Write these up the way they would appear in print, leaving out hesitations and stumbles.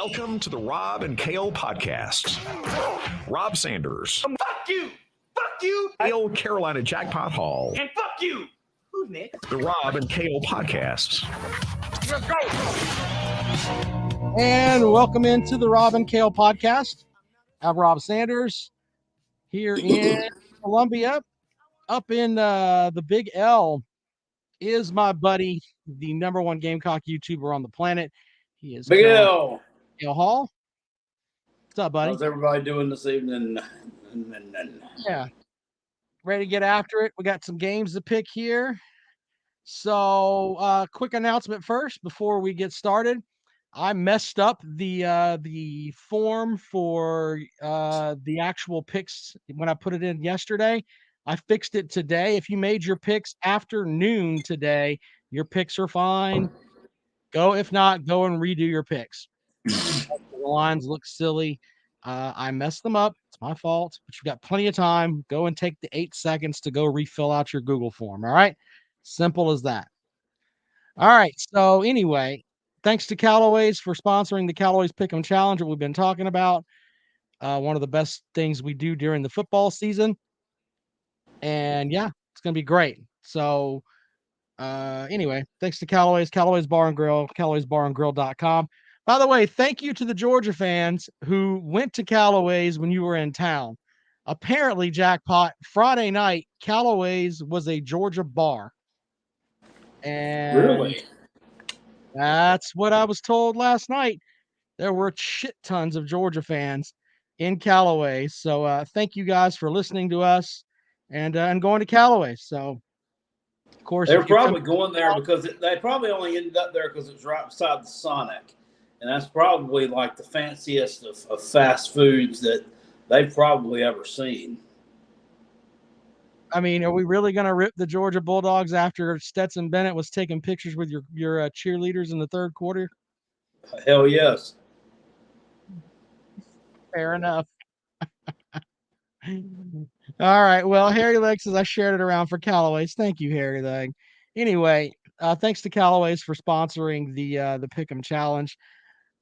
Welcome to the Rob and Kale podcast. Rob Sanders. Fuck you! Fuck you! Kale Carolina Jackpot Hall. And fuck you! Who's next? The Rob and Kale podcast. Let's go! And welcome into the Rob and Kale podcast. I'm Rob Sanders here in Columbia. Up in the Big L is my buddy, the number one Gamecock YouTuber on the planet. He is Big L. Kale Hall. What's up, buddy? How's everybody doing this evening? Yeah. Ready to get after it. We got some games to pick here. So quick announcement first before we get started. I messed up the form for the actual picks when I put it in yesterday. I fixed it today. If you made your picks after noon today, your picks are fine. Go. If not, go and redo your picks. The lines look silly. I messed them up. It's my fault, but you've got plenty of time. Go and take the 8 seconds to go refill out your Google form. All right. Simple as that. All right. So anyway, thanks to Callaway's for sponsoring the Callaway's Pick'em Challenge that we've been talking about. One of the best things we do during the football season. And yeah, it's going to be great. So anyway, thanks to Callaway's Bar and Grill, Callaway'sBarandGrill.com. By the way, thank you to the Georgia fans who went to Callaway's when you were in town. Apparently, Jackpot, Friday night, Callaway's was a Georgia bar. And Really? that's what I was told last night. There were shit tons of Georgia fans in Callaway's. So thank you guys for listening to us and going to Callaway's. So, of course, They're probably going there because they probably only ended up there because it's right beside the Sonic. And that's probably like the fanciest of fast foods that they've probably ever seen. I mean, are we really going to rip the Georgia Bulldogs after Stetson Bennett was taking pictures with your cheerleaders in the third quarter? Hell yes. Fair enough. All right. Well, Harry Leg says I shared it around for Callaway's. Thank you, Harry Leg. Anyway, thanks to Callaway's for sponsoring the Pick'em Challenge.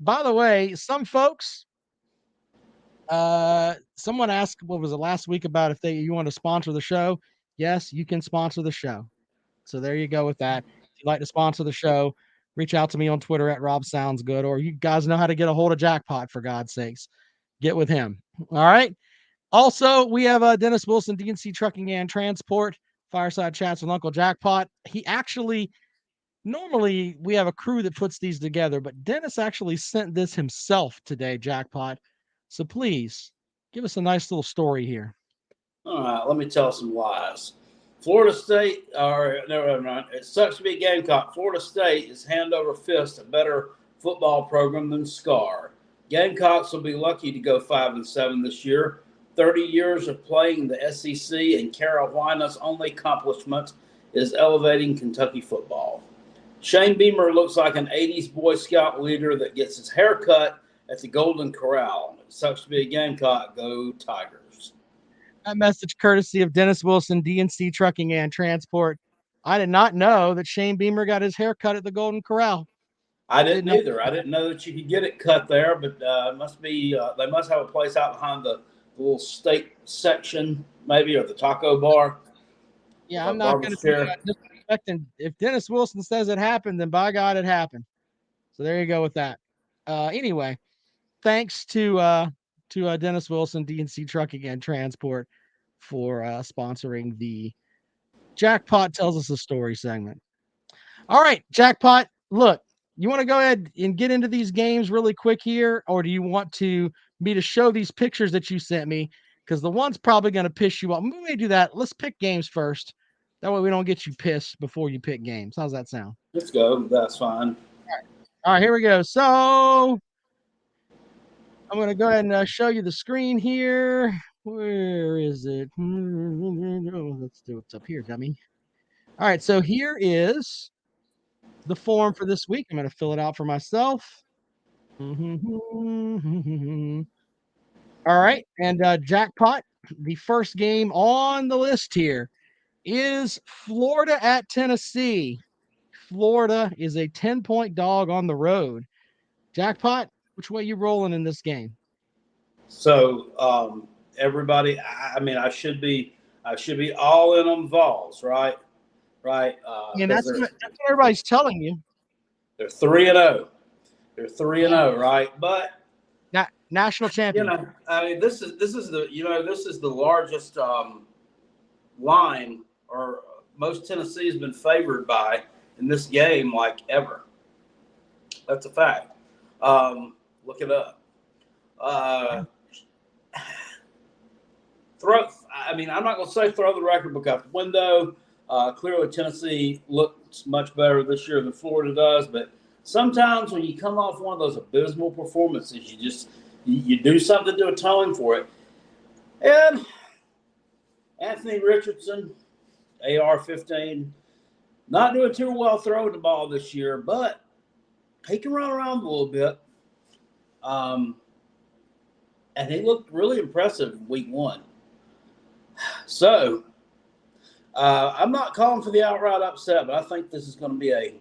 By the way, some folks, someone asked, what was it last week, about if you want to sponsor the show. Yes, you can sponsor the show. So there you go with that. If you'd like to sponsor the show, reach out to me on Twitter at Rob Sounds Good, or you guys know how to get a hold of Jackpot, for God's sakes. Get with him. All right. Also, we have Dennis Wilson, DNC Trucking and Transport, Fireside Chats with Uncle Jackpot. He actually, normally we have a crew that puts these together, but Dennis actually sent this himself today, Jackpot. So please give us a nice little story here. All right, let me tell some lies. Florida State, it sucks to be a Gamecock. Florida State is hand over fist a better football program than SCAR. Gamecocks will be lucky to go 5-7 this year. 30 years of playing the SEC, and Carolina's only accomplishment is elevating Kentucky football. Shane Beamer looks like an 80s Boy Scout leader that gets his hair cut at the Golden Corral. It sucks to be a Gamecock. Go Tigers. That message courtesy of Dennis Wilson, DNC Trucking and Transport. I did not know that Shane Beamer got his hair cut at the Golden Corral. I didn't either. I didn't know that you could get it cut there, but it must be they must have a place out behind the little steak section, maybe, or the taco bar. Yeah, I'm not going to be disrespecting. If Dennis Wilson says it happened, then by God, it happened. So there you go with that. Anyway, thanks to Dennis Wilson, DNC Trucking and Transport, for sponsoring the Jackpot Tells Us a Story segment. All right, Jackpot, look, you want to go ahead and get into these games really quick here, or do you want me to show these pictures that you sent me? Because the one's probably going to piss you off. We may do that. Let's pick games first. That way we don't get you pissed before you pick games. How's that sound? Let's go. That's fine. All right, here we go. So I'm going to go ahead and show you the screen here. Where is it? Let's do what's up here, dummy. All right, so here is the form for this week. I'm going to fill it out for myself. All right, and Jackpot, the first game on the list here is Florida at Tennessee. Florida is a 10-point dog on the road. Jackpot, Which way you rolling in this game? So everybody, I should be all in on Vols, right? Right. That's what everybody's telling you. They're 3-0. They're 3-0, right? But national champion. This is the largest line or most Tennessee has been favored by in this game like ever. That's a fact. Look it up. I'm not going to say throw the record book out the window. Clearly, Tennessee looks much better this year than Florida does. But sometimes when you come off one of those abysmal performances, you do something to atone for it. And Anthony Richardson, AR-15, not doing too well throwing the ball this year, but he can run around a little bit. And he looked really impressive in week 1. So I'm not calling for the outright upset, but I think this is going to be a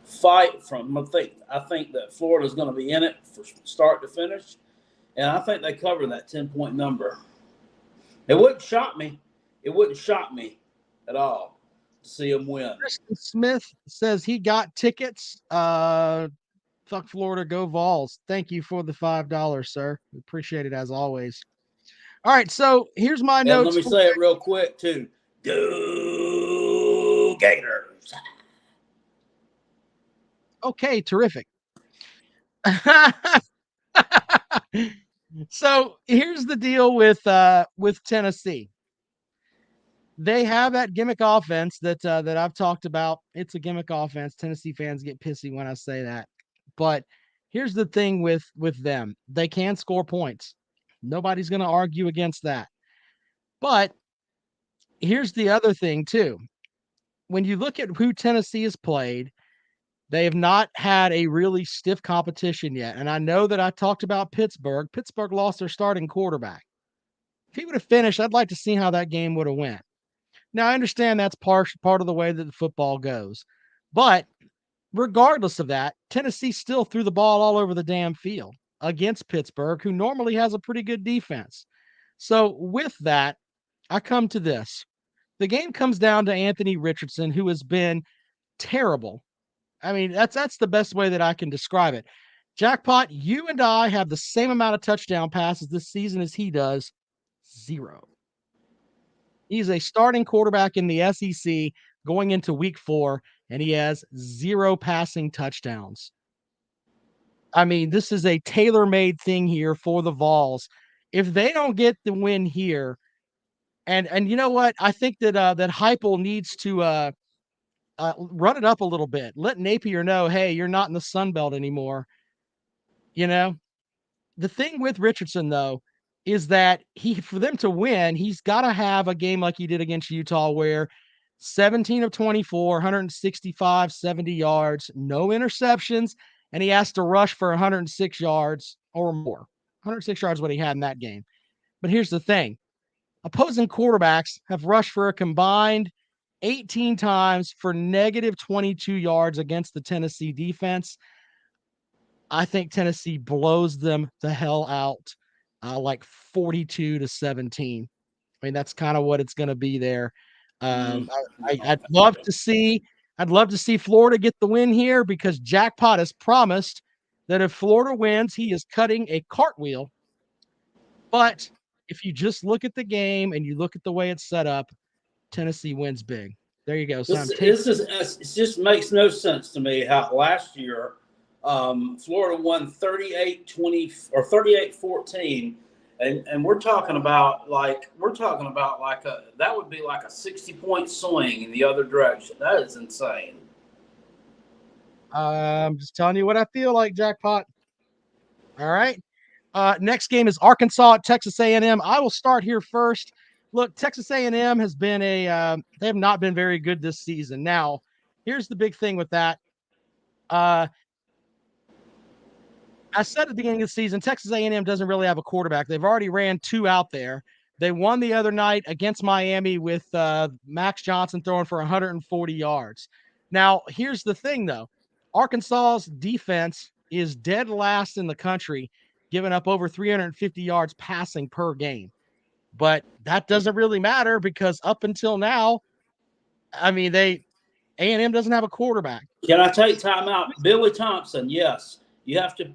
fight I think that Florida is going to be in it from start to finish, and I think they cover that 10-point number. It wouldn't shock me. It wouldn't shock me at all to see them win. Kristen Smith says he got tickets. Fuck Florida, go Vols. Thank you for the $5, sir. We appreciate it as always. All right, so here's my notes. Let me say it real quick too. Go Gators. Okay, terrific. So here's the deal with Tennessee. They have that gimmick offense that I've talked about. It's a gimmick offense. Tennessee fans get pissy when I say that. But here's the thing with them. They can score points. Nobody's going to argue against that. But here's the other thing too. When you look at who Tennessee has played, they have not had a really stiff competition yet. And I know that I talked about Pittsburgh. Pittsburgh lost their starting quarterback. If he would have finished, I'd like to see how that game would have went. Now, I understand that's part of the way that the football goes. But regardless of that, Tennessee still threw the ball all over the damn field against Pittsburgh, who normally has a pretty good defense. So with that, I come to this. The game comes down to Anthony Richardson, who has been terrible. I mean, that's the best way that I can describe it. Jackpot, you and I have the same amount of touchdown passes this season as he does. 0. He's a starting quarterback in the SEC going into week 4, and he has 0 passing touchdowns. I mean, this is a tailor-made thing here for the Vols. If they don't get the win here, and you know what? I think that that Heupel needs to run it up a little bit. Let Napier know, hey, you're not in the Sun Belt anymore. You know, the thing with Richardson, though, is that for them to win, he's got to have a game like he did against Utah where 17 of 24, 165, 70 yards, no interceptions, and he has to rush for 106 yards or more. 106 yards what he had in that game. But here's the thing. Opposing quarterbacks have rushed for a combined 18 times for negative 22 yards against the Tennessee defense. I think Tennessee blows them the hell out, like 42-17. I mean, that's kind of what it's going to be there. I'd love to see Florida get the win here because Jackpot has promised that if Florida wins, he is cutting a cartwheel. But if you just look at the game and you look at the way it's set up, Tennessee wins big. There you go. So it just makes no sense to me how last year Florida won 38-20 or 38-14, and we're talking about like that would be like a 60-point swing in the other direction. That is insane. I'm just telling you what I feel like, Jackpot. All right. Next game is Arkansas at Texas A&M. I will start here first. Look, Texas A&M has been they have not been very good this season. Now, here's the big thing with that. I said at the beginning of the season, Texas A&M doesn't really have a quarterback. They've already ran 2 out there. They won the other night against Miami with Max Johnson throwing for 140 yards. Now, here's the thing, though. Arkansas's defense is dead last in the country, giving up over 350 yards passing per game. But that doesn't really matter because up until now, I mean, A&M doesn't have a quarterback. Can I take time out? Billy Thompson, yes. You have to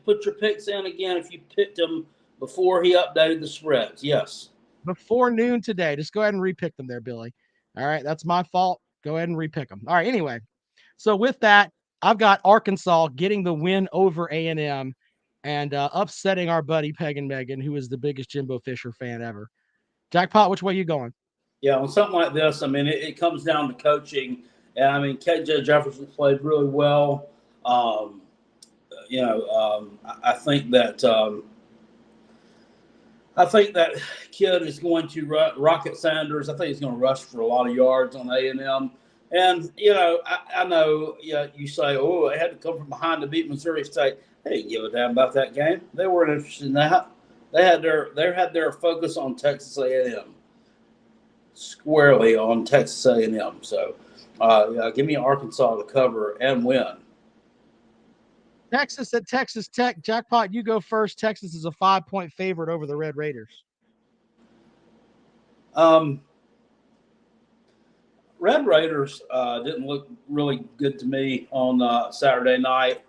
put your picks in again if you picked him before he updated the spreads. Yes. Before noon today. Just go ahead and repick them there, Billy. All right, that's my fault. Go ahead and repick them. All right, anyway. So with that, I've got Arkansas getting the win over A&M and upsetting our buddy Peg and Megan, who is the biggest Jimbo Fisher fan ever. Jackpot, which way you going? Yeah, on something like this, I mean, it comes down to coaching. And I mean, KJ Jefferson played really well. I think that kid is going to rocket Sanders. I think he's going to rush for a lot of yards on A&M. And, I know you say, oh, it had to come from behind to beat Missouri State. They didn't give a damn about that game. They weren't interested in that. They had their focus on Texas A&M, squarely on Texas A&M. So, give me Arkansas to cover and win. Texas at Texas Tech. Jackpot, you go first. Texas is a 5-point favorite over the Red Raiders. Red Raiders didn't look really good to me on Saturday night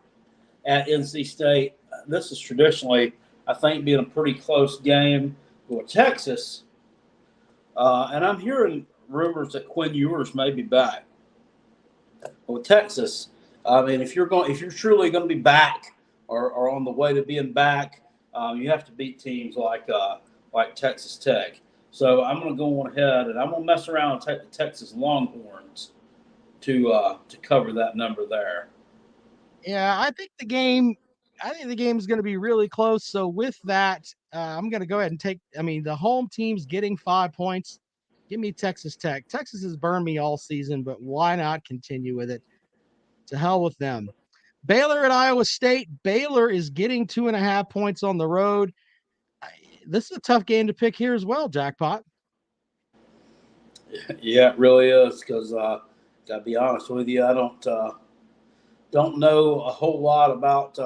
at NC State. This is traditionally, I think, being a pretty close game for Texas. And I'm hearing rumors that Quinn Ewers may be back. With Texas, I mean, if you're truly going to be back or on the way to being back, you have to beat teams like Texas Tech. So I'm going to go on ahead and I'm going to mess around and take the Texas Longhorns to cover that number there. Yeah, I think the game is going to be really close. So with that, I'm going to go ahead and the home team's getting 5 points. Give me Texas Tech. Texas has burned me all season, but why not continue with it? To hell with them. Baylor at Iowa State. Baylor is getting 2.5 points on the road. This is a tough game to pick here as well, Jackpot. Yeah, it really is because gotta be honest with you, I don't know a whole lot about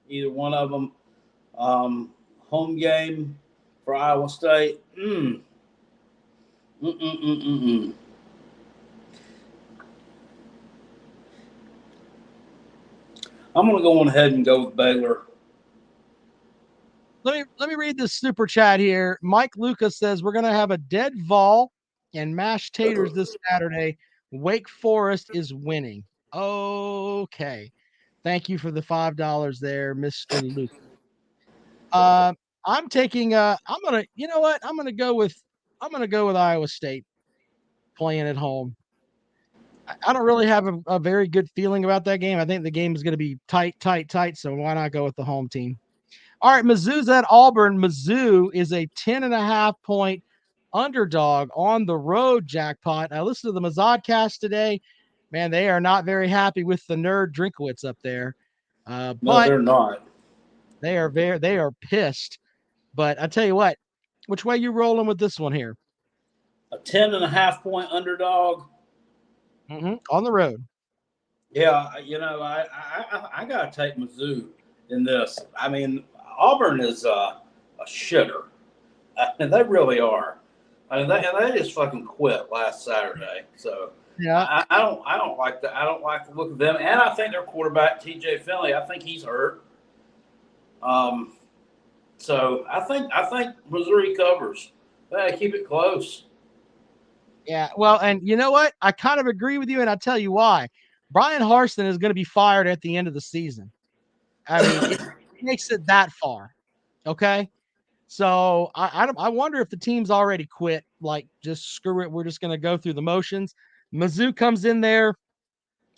either one of them. Home game for Iowa State. I'm going to go on ahead and go with Baylor. Let me read this super chat here. Mike Lucas says we're going to have a dead vol and mashed taters this Saturday. Wake Forest is winning. Okay. Thank you for the $5 there, Mr. Lucas. I'm taking I'm going to go with Iowa State playing at home. I don't really have a very good feeling about that game. I think the game is going to be tight. So why not go with the home team? All right, Mizzou's at Auburn. Mizzou is a 10.5 point underdog on the road, Jackpot. I listened to the Mazodcast today. Man, they are not very happy with the nerd Drinkowitz up there. No, they're not. They are pissed. But I tell you what, which way you rolling with this one here? A 10.5 point underdog. On the road. Yeah, I got to take Mizzou in this. I mean, Auburn is a shitter, and they really are. I mean, they just fucking quit last Saturday. So yeah, I don't like that. I don't like the look of them, and I think their quarterback T.J. Finley. I think he's hurt. So I think Missouri covers. They keep it close. Yeah, well, and you know what? I kind of agree with you, and I'll tell you why. Brian Harston is going to be fired at the end of the season. I mean, it makes it that far. Okay? So I wonder if the team's already quit. Like, just screw it. We're just going to go through the motions. Mizzou comes in there.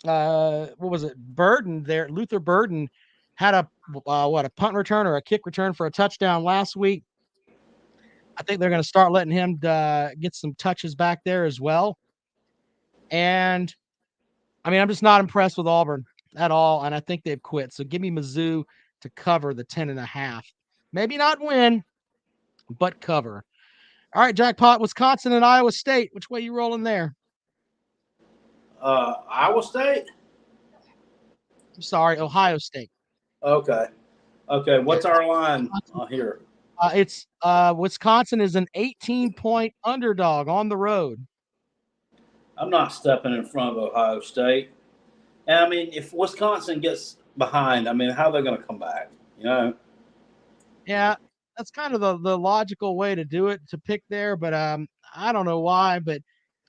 What was it? Burden there. Luther Burden had a punt return or a kick return for a touchdown last week. I think they're going to start letting him get some touches back there as well. And I mean, I'm just not impressed with Auburn at all. And I think they've quit. So give me Mizzou to cover the 10.5. Maybe not win, but cover. All right, Jackpot, Wisconsin and Iowa State. Which way you rolling there? Iowa State. I'm sorry, Ohio State. Okay. Okay. What's our line here? It's Wisconsin is an 18-point underdog on the road. I'm not stepping in front of Ohio State. And I mean, if Wisconsin gets behind, I mean, how are they going to come back? You know? Yeah, that's kind of the logical way to do it, to pick there, but I don't know why. But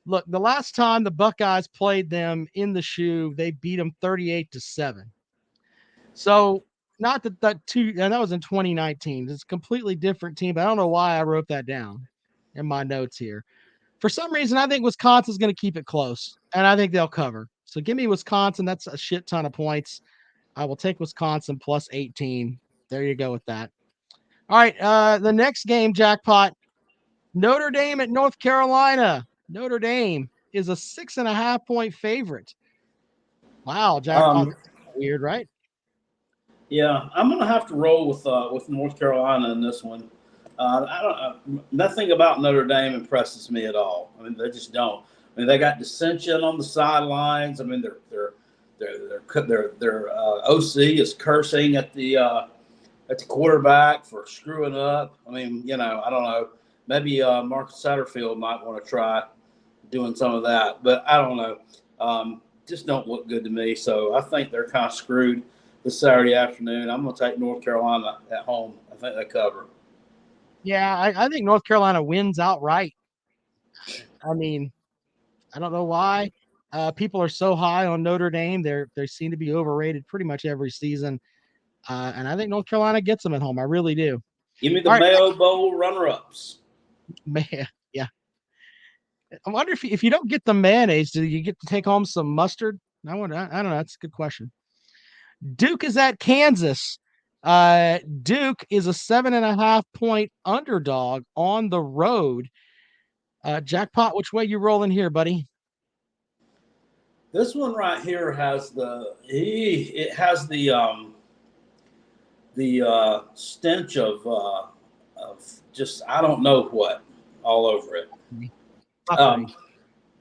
look, the last time the Buckeyes played them in the shoe, they beat them 38-7. So not and that was in 2019. It's a completely different team, but I don't know why I wrote that down in my notes here. For some reason, I think Wisconsin's going to keep it close, and I think they'll cover. So give me Wisconsin. That's a shit ton of points. I will take Wisconsin plus 18. There you go with that. All right, the next game, Jackpot, Notre Dame at North Carolina. Notre Dame is a 6.5-point favorite. Wow, Jackpot, weird, right? Yeah, I'm going to have to roll with North Carolina in this one. Nothing about Notre Dame impresses me at all. I mean, they just don't. I mean, they got dissension on the sidelines. I mean, their OC is cursing at the quarterback for screwing up. I mean, you know, I don't know. Maybe Marcus Satterfield might want to try doing some of that, but I don't know. Just don't look good to me. So I think they're kind of screwed this Saturday afternoon. I'm going to take North Carolina at home. I think they cover. Yeah, I think North Carolina wins outright. I mean, I don't know why. People are so high on Notre Dame. They seem to be overrated pretty much every season. And I think North Carolina gets them at home. I really do. Give me the All right. Mayo Bowl runner-ups. Man, yeah. I wonder if you don't get the mayonnaise, do you get to take home some mustard? I don't know. That's a good question. Duke is at Kansas. Duke is a 7.5-point underdog on the road. Jackpot, which way you rolling here, buddy? This one right here has the stench of just I don't know what all over it.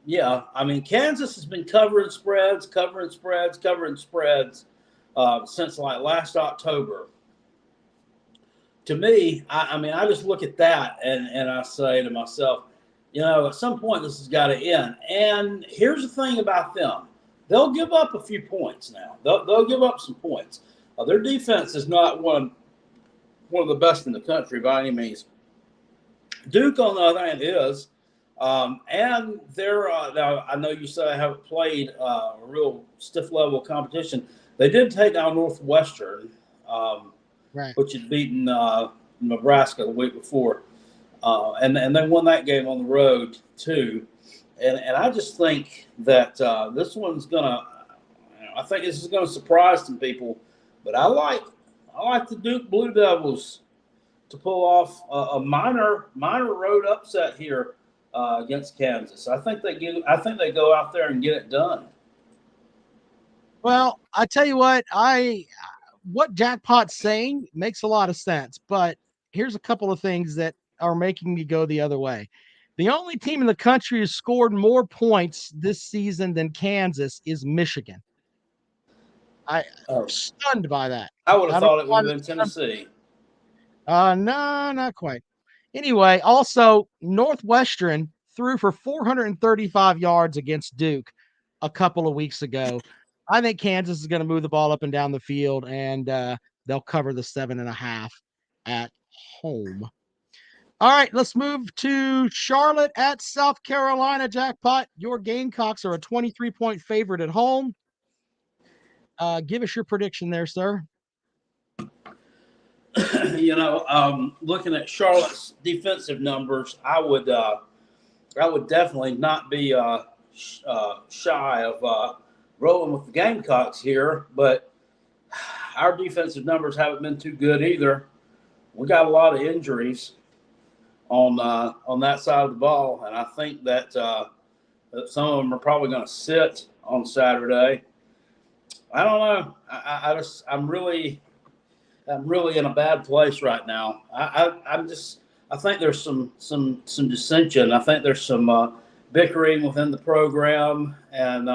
Yeah, I mean Kansas has been covering spreads since like last October. To me, I mean I just look at that and I say to myself, you know, at some point this has got to end. And here's the thing about them. They'll give up a few points now. They'll give up some points. Their defense is not one of the best in the country by any means. Duke, on the other hand, is. And they're now I know you said I haven't played a real stiff level of competition. They did take down Northwestern, right, which had beaten Nebraska the week before. And they won that game on the road too, and I just think that this one's I think this is gonna surprise some people, but I like the Duke Blue Devils to pull off a minor road upset here against Kansas. I think they go out there and get it done. Well, I tell you what Jackpot's saying makes a lot of sense, but here's a couple of things that are making me go the other way. The only team in the country who's scored more points this season than Kansas is Michigan. I'm stunned by that. I would have thought it would have been Tennessee. No, not quite. Anyway, also Northwestern threw for 435 yards against Duke a couple of weeks ago. I think Kansas is going to move the ball up and down the field, and they'll cover the 7.5 at home. All right, let's move to Charlotte at South Carolina. Jackpot, your Gamecocks are a 23-point favorite at home. Give us your prediction there, sir. You know, looking at Charlotte's defensive numbers, I would definitely not be shy of rolling with the Gamecocks here, but our defensive numbers haven't been too good either. We got a lot of injuries on that side of the ball, and I think that some of them are probably going to sit on Saturday. I don't know. I'm really in a bad place right now. I think there's some dissension. I think there's some bickering within the program, and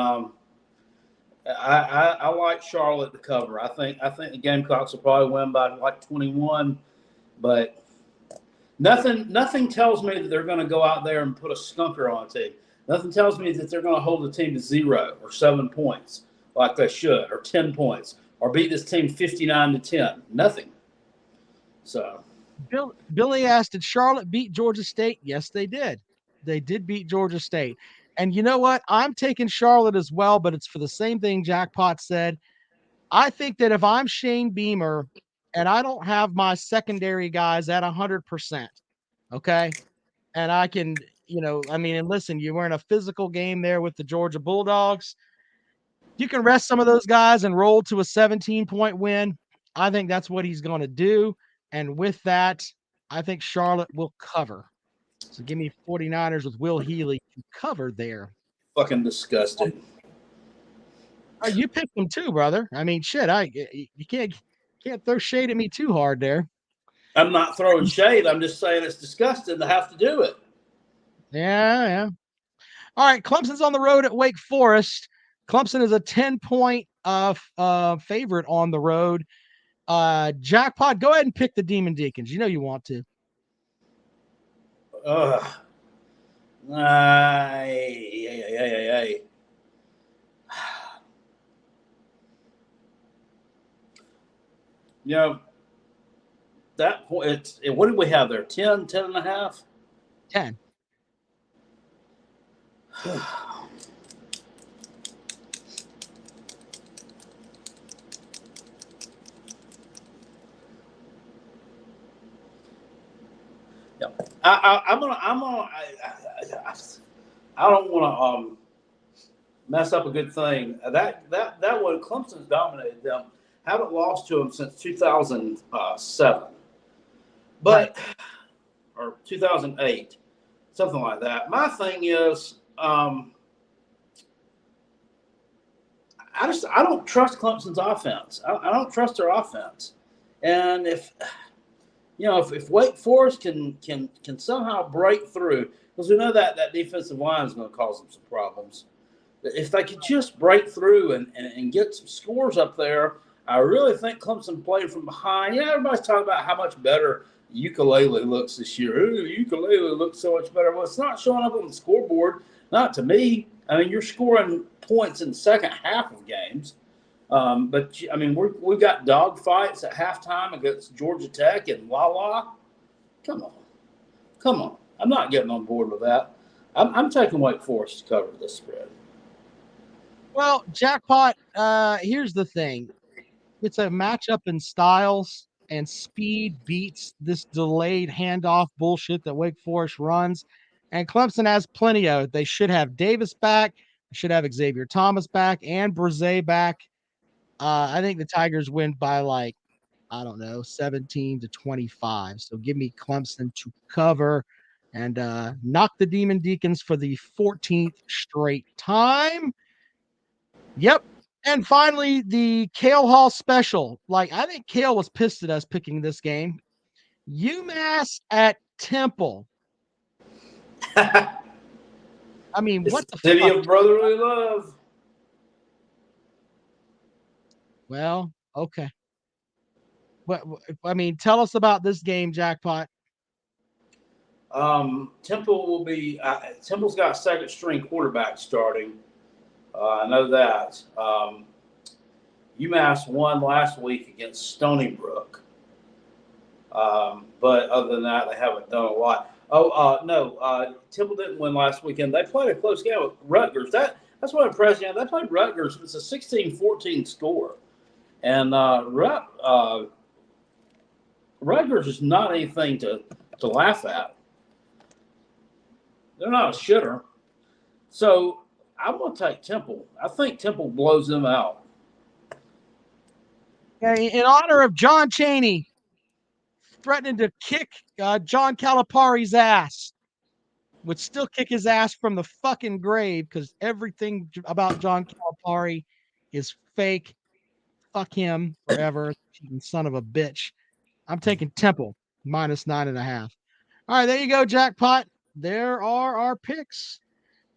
I like Charlotte to cover. I think the Gamecocks will probably win by like 21, but nothing tells me that they're going to go out there and put a skunker on a team. Nothing tells me that they're going to hold the team to 0 or 7 points like they should, or 10 points, or beat this team 59-10. Nothing. So, Billy asked, did Charlotte beat Georgia State? Yes, they did. They did beat Georgia State. And you know what? I'm taking Charlotte as well, but it's for the same thing Jackpot said. I think that if I'm Shane Beamer and I don't have my secondary guys at 100%, okay, and I can, and listen, you were in a physical game there with the Georgia Bulldogs. You can rest some of those guys and roll to a 17-point win. I think that's what he's going to do. And with that, I think Charlotte will cover. So give me 49ers with Will Healy to cover there. fucking disgusting. You picked them too, brother. I mean, shit, you can't throw shade at me too hard there. I'm not throwing shade. I'm just saying it's disgusting to have to do it. Yeah. All right, Clemson's on the road at Wake Forest. Clemson is a 10-point favorite on the road. Jackpot, go ahead and pick the Demon Deacons. You know you want to. You know, that point, what did we have there? 10, 10 and a half? 10. Yeah, I don't want to mess up a good thing. That one, Clemson's dominated them. Haven't lost to them since 2007, but or 2008, something like that. My thing is, I don't trust Clemson's offense. I don't trust their offense, and if Wake Forest can somehow break through, because we know that defensive line is going to cause them some problems. If they could just break through and get some scores up there, I really think Clemson played from behind. Everybody's talking about how much better Ukulele looks this year. Ooh, Ukulele looks so much better. Well, it's not showing up on the scoreboard. Not to me. I mean, you're scoring points in the second half of games. But I mean, we've got dog fights at halftime against Georgia Tech and Wawa. Come on. I'm not getting on board with that. I'm taking Wake Forest to cover this spread. Well, Jackpot, here's the thing. It's a matchup in styles, and speed beats this delayed handoff bullshit that Wake Forest runs. And Clemson has plenty of it. They should have Davis back. They should have Xavier Thomas back and Brzee back. I think the Tigers win by 17-25. So give me Clemson to cover and knock the Demon Deacons for the 14th straight time. Yep. And finally, the Kale Hall special. I think Kale was pissed at us picking this game. UMass at Temple. I mean, it's what the city fuck? of brotherly love. Well, okay. Tell us about this game, Jackpot. Temple will be Temple's got a second string quarterback starting. I know that. UMass won last week against Stony Brook. But other than that, they haven't done a lot. No, Temple didn't win last weekend. They played a close game with Rutgers. That's what impressed me. They played Rutgers. It's a 16-14 score. And Rutgers is not anything to laugh at. They're not a shitter. So I'm going to take Temple. I think Temple blows them out. In honor of John Chaney threatening to kick John Calipari's ass, would still kick his ass from the fucking grave because everything about John Calipari is fake. Fuck him forever. Son of a bitch. I'm taking Temple -9.5. All right, there you go, Jackpot. There are our picks.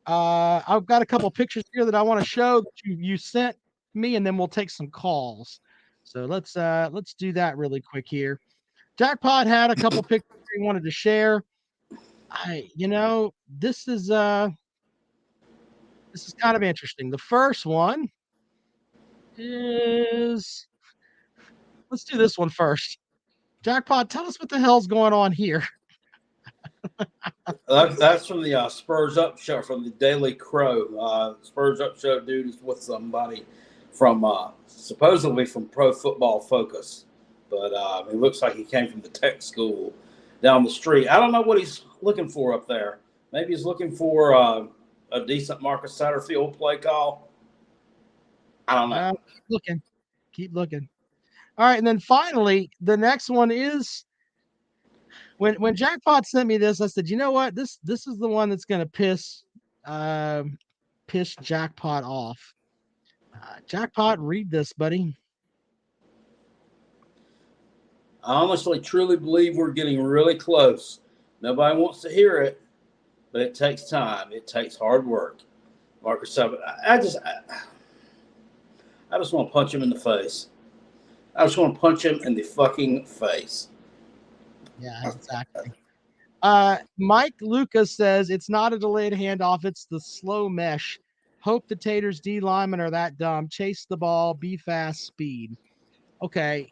I've got a couple pictures here that I want to show that you sent me, and then we'll take some calls. So let's do that really quick here. Jackpot had a couple pictures he wanted to share. This is kind of interesting. The first one is, let's do this one first. Jackpot, tell us what the hell's going on here. That's from the Spurs Up show from the Daily Crow. Spurs Up show dude is with somebody from supposedly from Pro Football Focus, but it looks like he came from the tech school down the street. I don't know what he's looking for up there. Maybe he's looking for a decent Marcus Satterfield play call. I don't know. Keep looking. All right, and then finally, the next one is when Jackpot sent me this, I said, you know what? This is the one that's going to piss Jackpot off. Jackpot, read this, buddy. I honestly, truly believe we're getting really close. Nobody wants to hear it, but it takes time. It takes hard work. Marcus, I just want to punch him in the face. I just want to punch him in the fucking face. Yeah, exactly. Mike Lucas says it's not a delayed handoff, it's the slow mesh. Hope the Taters D linemen are that dumb. Chase the ball, be fast, speed. Okay,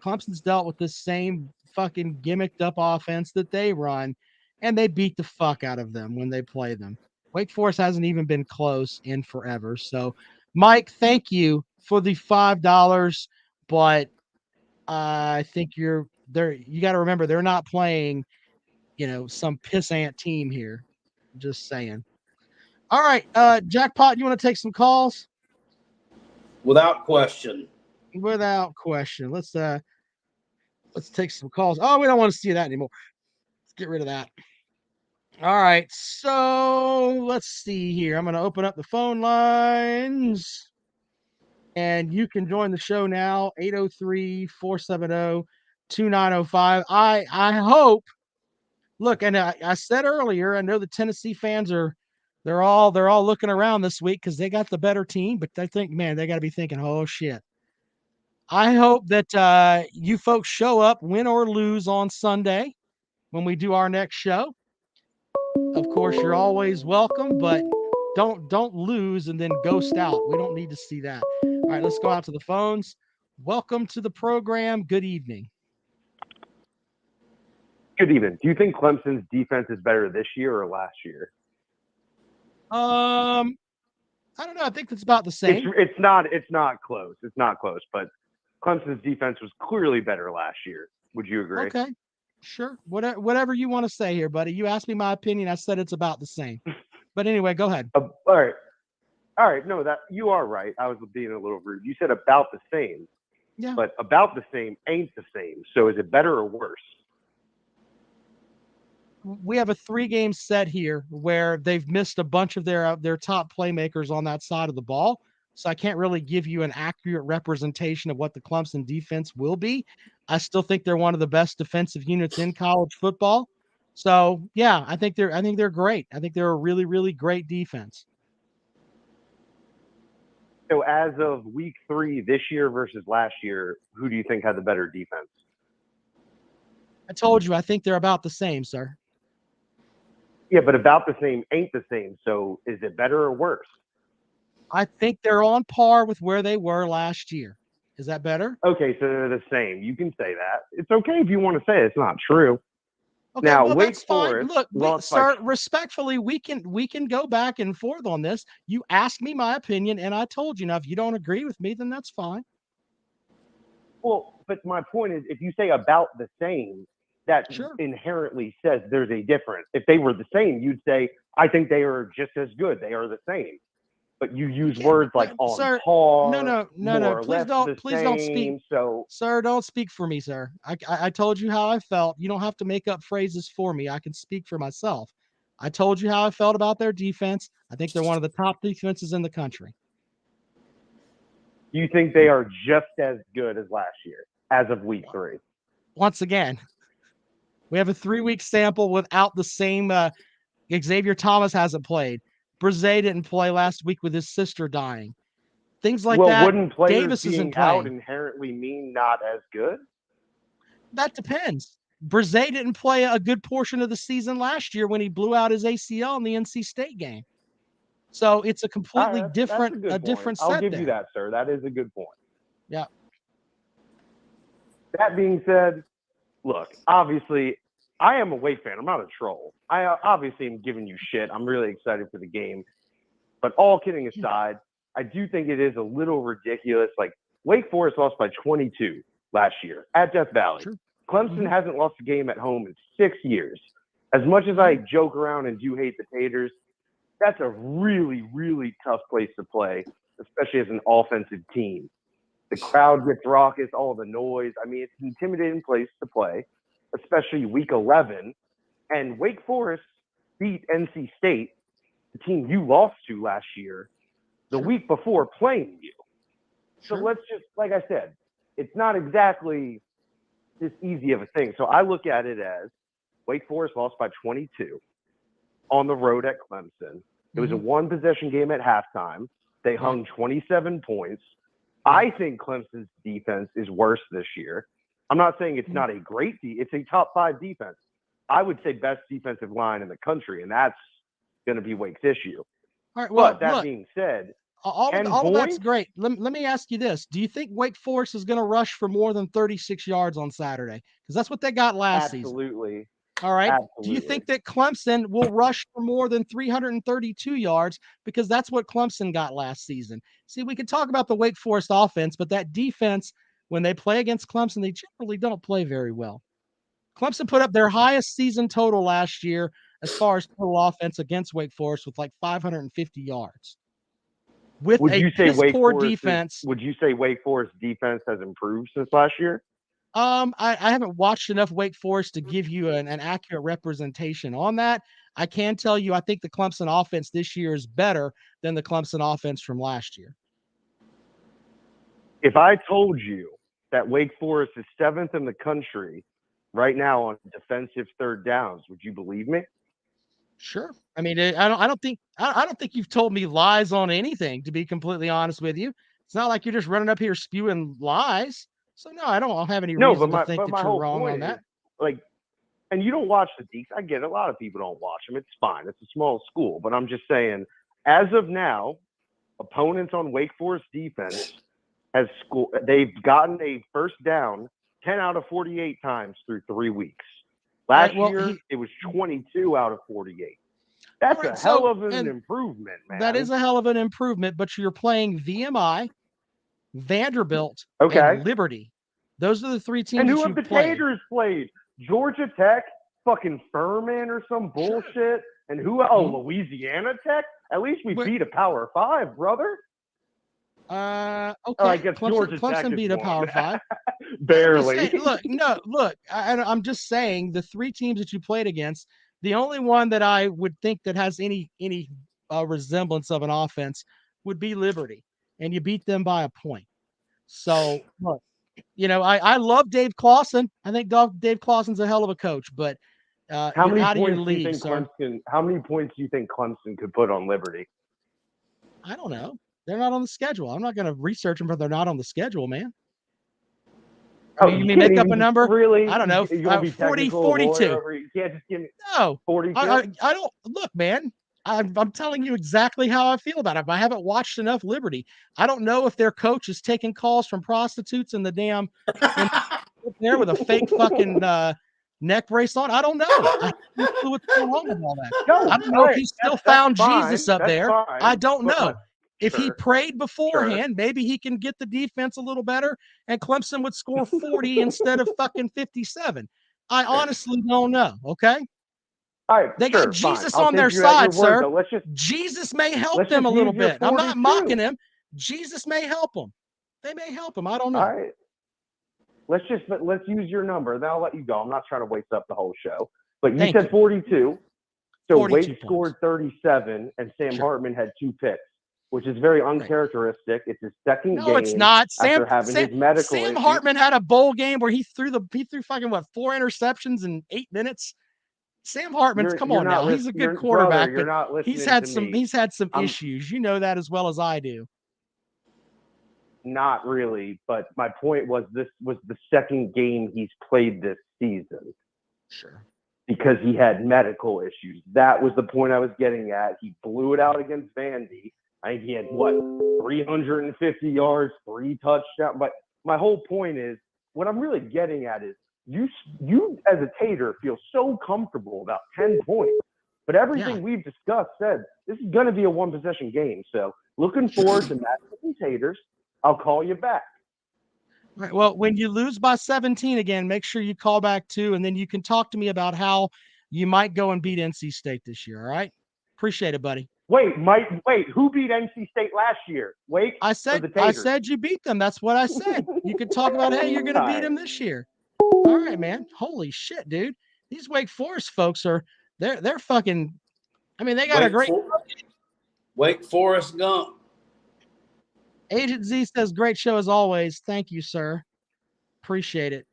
Clemson's dealt with this same fucking gimmicked up offense that they run, and they beat the fuck out of them when they play them. Wake Forest hasn't even been close in forever. So, Mike, thank you for the $5, but I think you're there. You got to remember they're not playing, some pissant team here. Just saying. All right, Jackpot, you want to take some calls? Without question. Without question. Let's take some calls. Oh, we don't want to see that anymore. Let's get rid of that. All right, so let's see here. I'm going to open up the phone lines, and you can join the show now. 803-470-2905. I hope. Look, and I said earlier, I know the Tennessee fans they're all looking around this week because they got the better team, but they think, man, they got to be thinking, oh shit. I hope that you folks show up, win or lose, on Sunday when we do our next show. Of course, you're always welcome, but don't lose and then ghost out. We don't need to see that. All right, let's go out to the phones. Welcome to the program. Good evening. Good evening. Do you think Clemson's defense is better this year or last year? I don't know. I think it's about the same. It's not close. It's not close, but Clemson's defense was clearly better last year. Would you agree? Okay. Sure. Whatever you want to say here, buddy. You asked me my opinion. I said it's about the same. But anyway, go ahead. All right. No, that you are right. I was being a little rude. You said about the same. Yeah. But about the same ain't the same. So is it better or worse? We have a 3-game set here where they've missed a bunch of their top playmakers on that side of the ball. So I can't really give you an accurate representation of what the Clemson defense will be. I still think they're one of the best defensive units in college football. So yeah, I think they're great. I think they're a really, really great defense. So as of week 3 this year versus last year, who do you think had the better defense? I told you, I think they're about the same, sir. Yeah, but about the same ain't the same. So is it better or worse? I think they're on par with where they were last year. Is that better? Okay, so they're the same. You can say that. It's okay if you want to say it's not true. Okay, now, well, Wake that's fine. Forest, Look, sir, respectfully, we can go back and forth on this. You asked me my opinion, and I told you. Now, if you don't agree with me, then that's fine. Well, but my point is, if you say about the same, that inherently says there's a difference. If they were the same, you'd say, I think they are just as good. They are the same. But you use words like on sir, par. No. Please don't speak. So, sir, don't speak for me, sir. I told you how I felt. You don't have to make up phrases for me. I can speak for myself. I told you how I felt about their defense. I think they're one of the top defenses in the country. You think they are just as good as last year, as of week 3? Once again, we have a 3-week sample without the same. Xavier Thomas hasn't played. Brzee didn't play last week with his sister dying. things like well, that. wouldn't players Davis being isn't out playing. inherently mean not as good? That depends. Brzee didn't play a good portion of the season last year when he blew out his ACL in the NC State game. So it's a completely different, that's a different I'll set give there. you that, sir. That is a good point. Yeah. That being said, look, obviously, I am a Wake fan. I'm not a troll. I obviously am giving you shit. I'm really excited for the game. But all kidding aside, I do think it is a little ridiculous. Like, Wake Forest lost by 22 last year at Death Valley. Sure. Clemson hasn't lost a game at home in 6 years. As much as I joke around and do hate the Taters, that's a really, really tough place to play, especially as an offensive team. The crowd gets raucous, all the noise. I mean, it's an intimidating place to play, especially week 11. And Wake Forest beat NC State, the team you lost to last year, the week before playing you. So let's just, like I said, it's not exactly this easy of a thing. So I look at it as Wake Forest lost by 22 on the road at Clemson. It was a one-possession game at halftime. They hung 27 points. I think Clemson's defense is worse this year. I'm not saying it's not a great it's a top 5 defense. I would say best defensive line in the country, and that's going to be Wake's issue. All right. Well, but that being said, all of that's great. Let me ask you this. Do you think Wake Forest is going to rush for more than 36 yards on Saturday? Because that's what they got last season. Absolutely. All right. Absolutely. Do you think that Clemson will rush for more than 332 yards? Because that's what Clemson got last season. See, we could talk about the Wake Forest offense, but that defense, when they play against Clemson, they generally don't play very well. Clemson put up their highest season total last year as far as total offense against Wake Forest with like 550 yards. With poor defense. Would you say Wake Forest defense has improved since last year? I haven't watched enough Wake Forest to give you an accurate representation on that. I can tell you I think the Clemson offense this year is better than the Clemson offense from last year. If I told you that Wake Forest is 7th in the country right now on defensive third downs, would you believe me? Sure. I mean, I don't think you've told me lies on anything, to be completely honest with you. It's not like you're just running up here spewing lies. So no, I don't have any reason to think that you're wrong on that. Like, and you don't watch the Deeks. I get it. A lot of people don't watch them. It's fine. It's a small school, but I'm just saying, as of now, opponents on Wake Forest defense they've gotten a first down 10 out of 48 times through 3 weeks. Last year, it was 22 out of 48. That's a hell of an improvement, man. That is a hell of an improvement, but you're playing VMI, Vanderbilt, and Liberty. Those are the 3 teams. And who have the Taters played? Georgia Tech, fucking Furman or some bullshit. Sure. And who? Louisiana Tech. At least we beat a Power 5, brother. Okay. I guess Clemson beat a Power 5. Barely. I'm just saying the 3 teams that you played against, the only one that I would think that has any resemblance of an offense would be Liberty, and you beat them by a point. So, look, I love Dave Clawson. I think Dave Clawson's a hell of a coach, but how many points do you think Clemson could put on Liberty? I don't know. They're not on the schedule. I'm not going to research them, but they're not on the schedule, man. You may make up a number. Really? I don't know. 40, 42. You can't just give me 42. I don't look, man. I'm telling you exactly how I feel about it. I haven't watched enough Liberty. I don't know if their coach is taking calls from prostitutes in the damn there with a fake fucking neck brace on. I don't know. I don't know what's going on with all that. I don't know if he still found Jesus up there. I don't know. If he prayed beforehand, maybe he can get the defense a little better and Clemson would score 40 instead of fucking 57. I honestly don't know. Okay. All right. They got Jesus on their side, sir. Jesus may help them a little bit. I'm not mocking him. Jesus may help them. They may help him. I don't know. All right. Let's use your number. Then I'll let you go. I'm not trying to waste up the whole show. But you said 42. So Wade scored 37 and Sam Hartman had 2 picks, which is very uncharacteristic. It's his second game. No, it's not. Sam Hartman had a bowl game where he threw fucking 4 interceptions in 8 minutes. Sam Hartman's he's a good quarterback, but he's had some issues. You know that as well as I do. not really. But my point was this was the second game he's played this season. Sure. Because he had medical issues. That was the point I was getting at. He blew it out against Vandy. I think he had, 350 yards, 3 touchdowns. But my whole point is, what I'm really getting at is, you as a Tater feel so comfortable about 10 points. But everything we've discussed said this is going to be a one-possession game. So looking forward to matching some Taters. I'll call you back. All right. Well, when you lose by 17 again, make sure you call back too, and then you can talk to me about how you might go and beat NC State this year. All right? Appreciate it, buddy. Wait, who beat NC State last year? Wake? I said you beat them. That's what I said. You could talk about, hey, you're going to beat them this year. All right, man. Holy shit, dude. These Wake Forest folks they're fucking. I mean, they got a great. Wake Forest Gump. Agent Z says, great show as always. Thank you, sir. Appreciate it.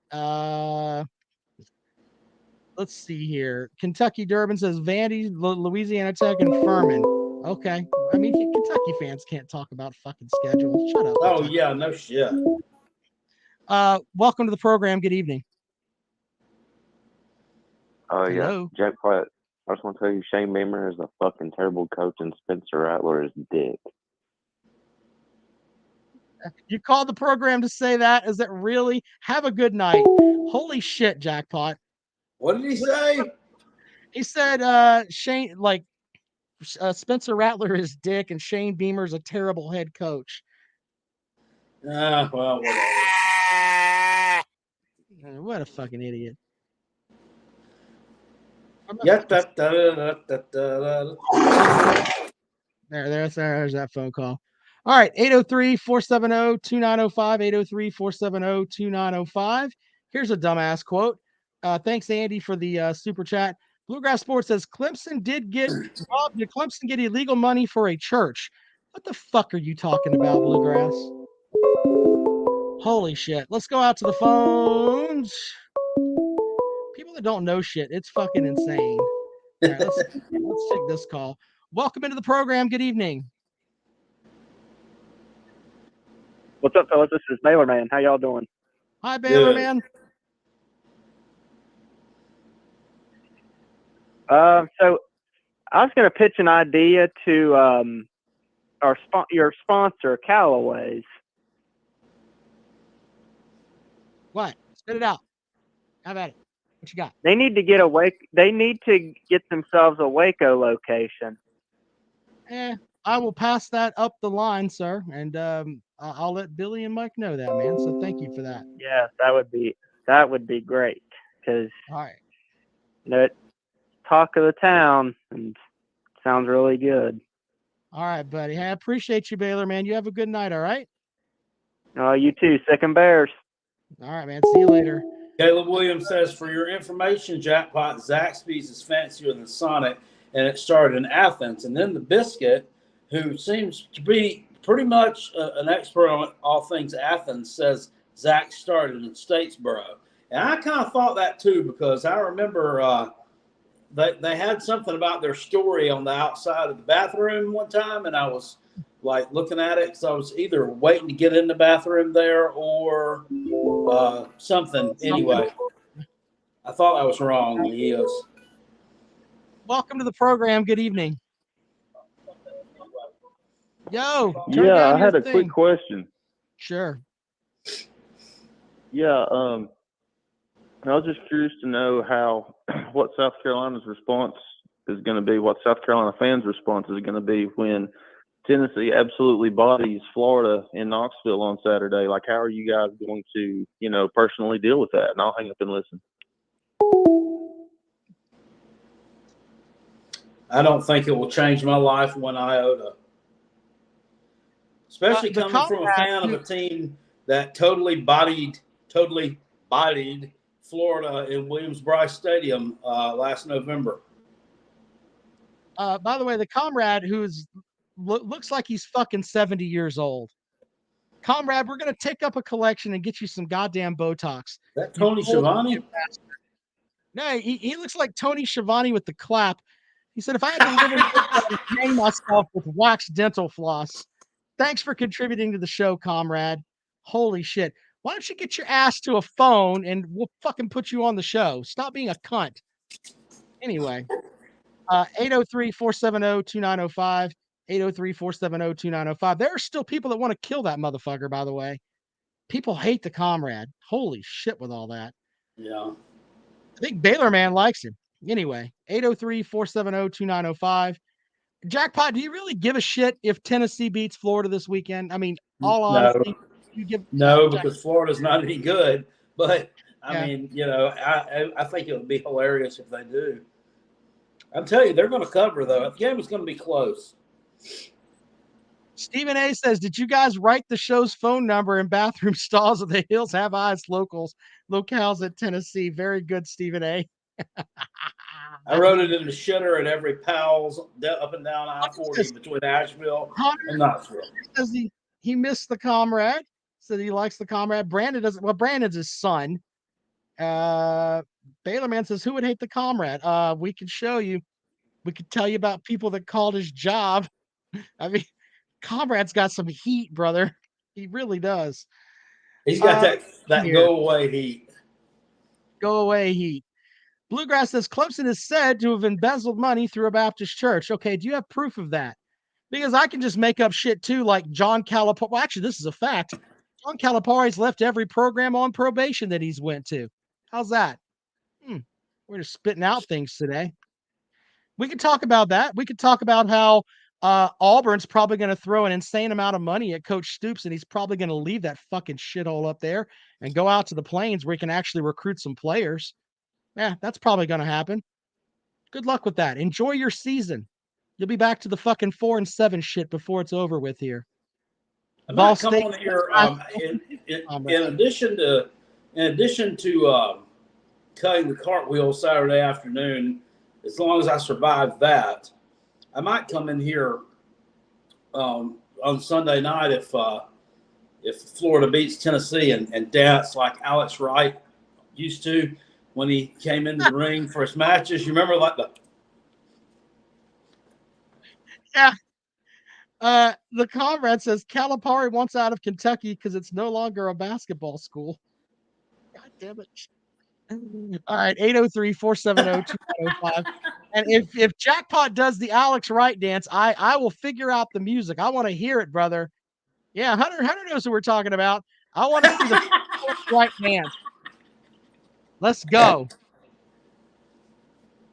Let's see here. Kentucky Durbin says Vandy, Louisiana Tech, and Furman. Okay. I mean, Kentucky fans can't talk about fucking schedule. Shut up. Oh, yeah, no shit. Welcome to the program. Good evening. Oh, Hello. yeah. Jackpot. I just want to tell you, Shane Beamer is a fucking terrible coach, and Spencer Rattler is dick. You called the program to say that? Is it really? Have a good night. Holy shit, Jackpot. What did he say? He said Shane, Spencer Rattler is dick and Shane Beamer's a terrible head coach. Well, whatever. What a fucking idiot. Yeah, There's that phone call. All right, 803-470-2905, 803-470-2905. Here's a dumbass quote. Thanks, Andy, for the super chat. Bluegrass Sports says, Clemson did Clemson get illegal money for a church? What the fuck are you talking about, Bluegrass? Holy shit. Let's go out to the phones. People that don't know shit, it's fucking insane. All right, let's take this call. Welcome into the program. Good evening. What's up, fellas? This is Baylor Man. How y'all doing? Hi, Baylor Man. So I was going to pitch an idea to your sponsor, Callaway's. What? Spit it out. How about it? What you got? They need to get themselves a Waco location. I will pass that up the line, sir, and I'll let Billy and Mike know that, man. So thank you for that. Yeah, that would be great because all right, it's talk of the town and sounds really good. All right, buddy. Hey, I appreciate you, Baylor, man. You have a good night. All right. You too. Sick and Bears. All right, man. See you later. Caleb Williams says, for your information, Jackpot, Zaxby's is fancier than Sonic, and it started in Athens. And then the Biscuit, who seems to be pretty much an expert on all things Athens, says Zach started in Statesboro. And I kind of thought that too, because I remember they had something about their story on the outside of the bathroom one time, and I was like looking at it because I was either waiting to get in the bathroom there or something. Anyway, I thought I was wrong. He is. Welcome to the program. Good evening. Yo. Yeah, I had a quick question. Sure. Yeah, I was just curious to know what South Carolina's response is going to be, what South Carolina fans' response is going to be when Tennessee absolutely bodies Florida in Knoxville on Saturday. Like, how are you guys going to, personally deal with that? And I'll hang up and listen. I don't think it will change my life one iota. Especially coming from a fan of a team that totally bodied Florida in Williams-Brice Stadium last November. By the way, the comrade looks like he's fucking 70 years old. Comrade, we're going to take up a collection and get you some goddamn Botox. That Tony Schiavone? No, he looks like Tony Schiavone with the clap. He said, if I had to live in hang myself with wax dental floss, thanks for contributing to the show, comrade. Holy shit. Why don't you get your ass to a phone and we'll fucking put you on the show? Stop being a cunt. Anyway, 803-470-2905, 803-470-2905. There are still people that want to kill that motherfucker, by the way. People hate the comrade. Holy shit with all that. Yeah. I think Baylor man likes him. Anyway, 803-470-2905. Jackpot, do you really give a shit if Tennessee beats Florida this weekend? I mean, all honesty, you give because Florida's not any good. But I mean, I think it would be hilarious if they do. I'm telling you, they're going to cover though. The game is going to be close. Stephen A says, "Did you guys write the show's phone number in bathroom stalls of the Hills Have Eyes locales at Tennessee?" Very good, Stephen A. I wrote it in the shitter at every Powell's up and down I-40 between Asheville and Knoxville. Says he missed the comrade. Said he likes the comrade. Brandon doesn't. Well, Brandon's his son. Baylor man says, "Who would hate the comrade?" We can show you. We could tell you about people that called his job. I mean, comrade's got some heat, brother. He really does. He's got that go away heat. Go away heat. Bluegrass says Clemson is said to have embezzled money through a Baptist church. Okay, do you have proof of that? Because I can just make up shit too, like John Calipari. Well, actually, this is a fact. John Calipari's left every program on probation that he's went to. How's that? We're just spitting out things today. We could talk about that. We could talk about how Auburn's probably going to throw an insane amount of money at Coach Stoops, and he's probably going to leave that fucking shithole up there and go out to the plains where he can actually recruit some players. Yeah, that's probably going to happen. Good luck with that. Enjoy your season. You'll be back to the fucking 4-7 shit before it's over with here. I might come on here in addition to cutting the cartwheel Saturday afternoon. As long as I survive that, I might come in here on Sunday night if Florida beats Tennessee and dance like Alex Wright used to when he came into the ring for his matches. You remember like the the comrade says Calipari wants out of Kentucky because it's no longer a basketball school. God damn it. All right, 803-470-2905. And if Jackpot does the Alex Wright dance, I will figure out the music. I want to hear it, brother. Yeah, Hunter knows who we're talking about. I want to see the Alex Wright dance. Let's go.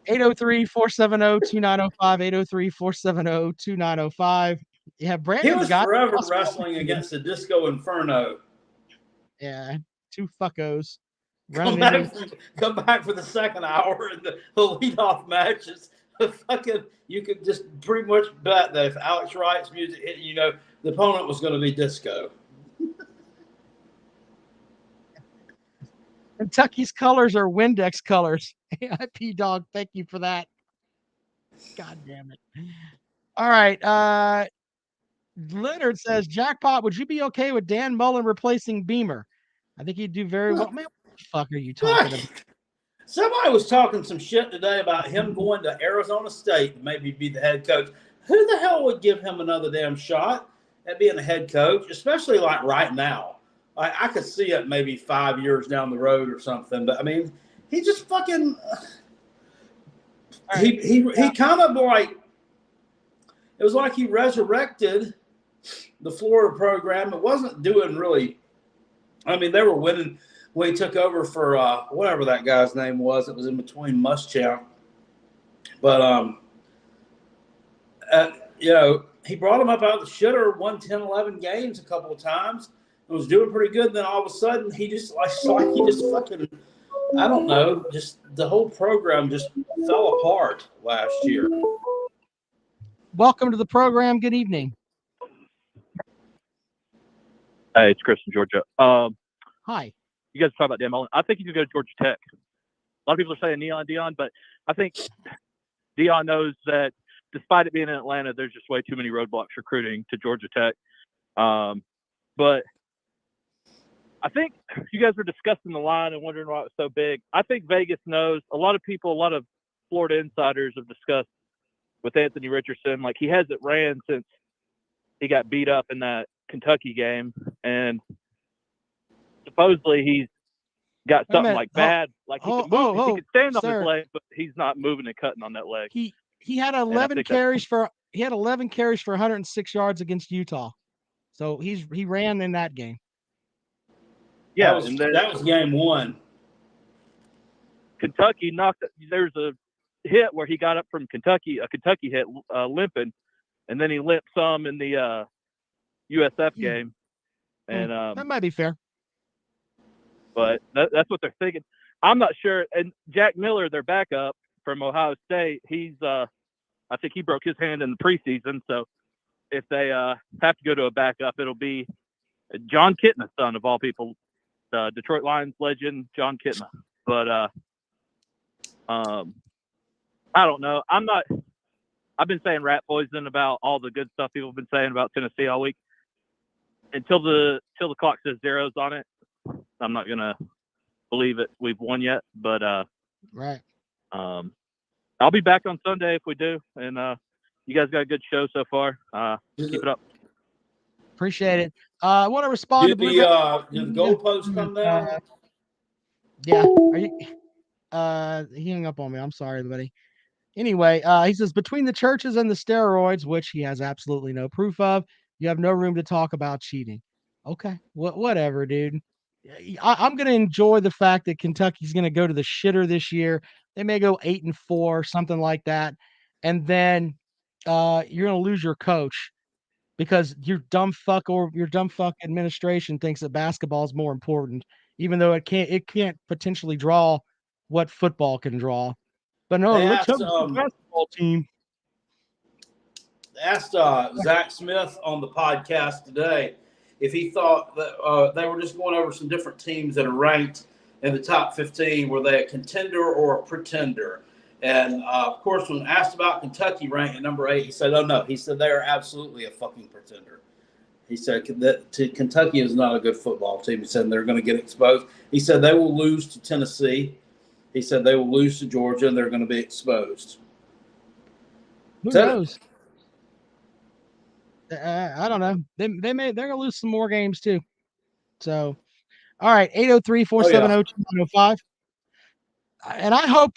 803-470-2905, 803-470-2905. Yeah, Brandon. He was forever wrestling against the Disco Inferno. Yeah, two fuckos. Come back for the second hour and the leadoff matches. You could just pretty much bet that if Alex Wright's music hit, the opponent was going to be Disco. Kentucky's colors are Windex colors. IP dog, thank you for that. God damn it. All right. Leonard says, Jackpot, would you be okay with Dan Mullen replacing Beamer? I think he'd do very well. Man, what the fuck are you talking about? Somebody was talking some shit today about him going to Arizona State to maybe be the head coach. Who the hell would give him another damn shot at being a head coach, especially like right now? I could see it maybe 5 years down the road or something, but I mean, he just fucking he kind of like, it was like he resurrected the Florida program. It wasn't doing really. I mean, they were winning when he took over for whatever that guy's name was. It was in between Muschamp. But, he brought him up out of the shitter, won 10, 11 games a couple of times, and was doing pretty good. Then all of a sudden, he just fucking, I don't know, just the whole program just fell apart last year. Welcome to the program. Good evening. Hey, it's Chris from Georgia. Hi. You guys talk about Dan Mullen. I think you could go to Georgia Tech. A lot of people are saying Dion, but I think Dion knows that despite it being in Atlanta, there's just way too many roadblocks recruiting to Georgia Tech. But I think you guys were discussing the line and wondering why it was so big. I think Vegas knows. A lot of Florida insiders have discussed with Anthony Richardson. Like, he hasn't ran since he got beat up in that Kentucky game, and supposedly he's got something like bad, like he can move, he can stand on his leg, but he's not moving and cutting on that leg. He had 11 carries for 106 yards against Utah, so he ran in that game. Yeah, that was game one. Kentucky knocked. There's a hit where he got up from Kentucky, a Kentucky hit, limping, and then he limped some in the USF game, and that might be fair. But that's what they're thinking. I'm not sure. And Jack Miller, their backup from Ohio State, he's I think he broke his hand in the preseason. So if they have to go to a backup, it'll be John Kitna's son of all people, Detroit Lions legend John Kitna. But I don't know. I've been saying rat poison about all the good stuff people have been saying about Tennessee all week. Until the clock says zeros on it, I'm not gonna believe it. We've won yet, but right. I'll be back on Sunday if we do, and you guys got a good show so far. Keep it up. Appreciate it. I want to respond to the goalposts come down. Yeah. Are you? He hung up on me. I'm sorry, everybody. Anyway, he says between the churches and the steroids, which he has absolutely no proof of, you have no room to talk about cheating. Okay, whatever, dude. I'm going to enjoy the fact that Kentucky's going to go to the shitter this year. They may go 8-4, something like that, and then you're going to lose your coach because your dumb fuck administration thinks that basketball is more important, even though it can't potentially draw what football can draw. But no, let's hope the basketball team. Asked Zach Smith on the podcast today if he thought that they were just going over some different teams that are ranked in the top 15. Were they a contender or a pretender? And, of course, when asked about Kentucky ranked at number 8, he said, oh, no. He said they are absolutely a fucking pretender. He said that Kentucky is not a good football team. He said they're going to get exposed. He said they will lose to Tennessee. He said they will lose to Georgia, and they're going to be exposed. Who knows? I don't know. They're going to lose some more games too. So, all right, 803-470-2905. And I hope.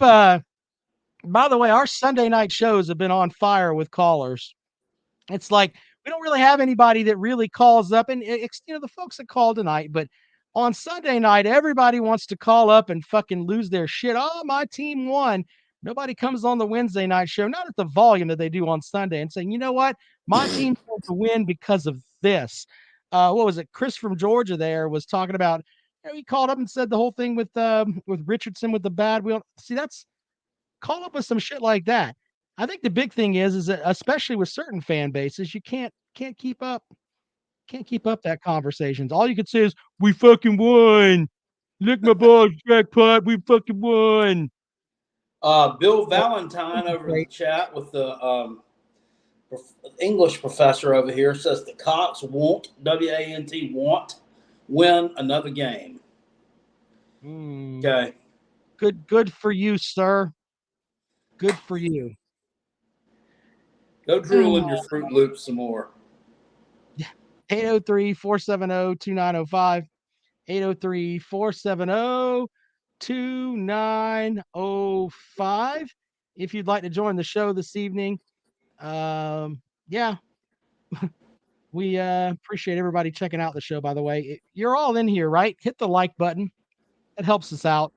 By the way, our Sunday night shows have been on fire with callers. It's like we don't really have anybody that really calls up, and it's the folks that called tonight. But on Sunday night, everybody wants to call up and fucking lose their shit. Oh, my team won. Nobody comes on the Wednesday night show, not at the volume that they do on Sunday, and saying, you know what? My team's going to win because of this. What was it? Chris from Georgia there was talking about, he called up and said the whole thing with Richardson with the bad wheel. See, call up with some shit like that. I think the big thing is that especially with certain fan bases, you can't keep up. Can't keep up that conversations. All you can say is, we fucking won. Look, my balls, Jackpot. We fucking won. Bill Valentine over in the chat with the English professor over here says the Cox won't, W-A-N-T, won't win another game. Okay. Good for you, sir. Good for you. Go drool in your Fruit Loops some more. 803-470-2905. 803-470-2905. If you'd like to join the show this evening, yeah. We appreciate everybody checking out the show, by the way. You're all in here, right? Hit the like button. It helps us out.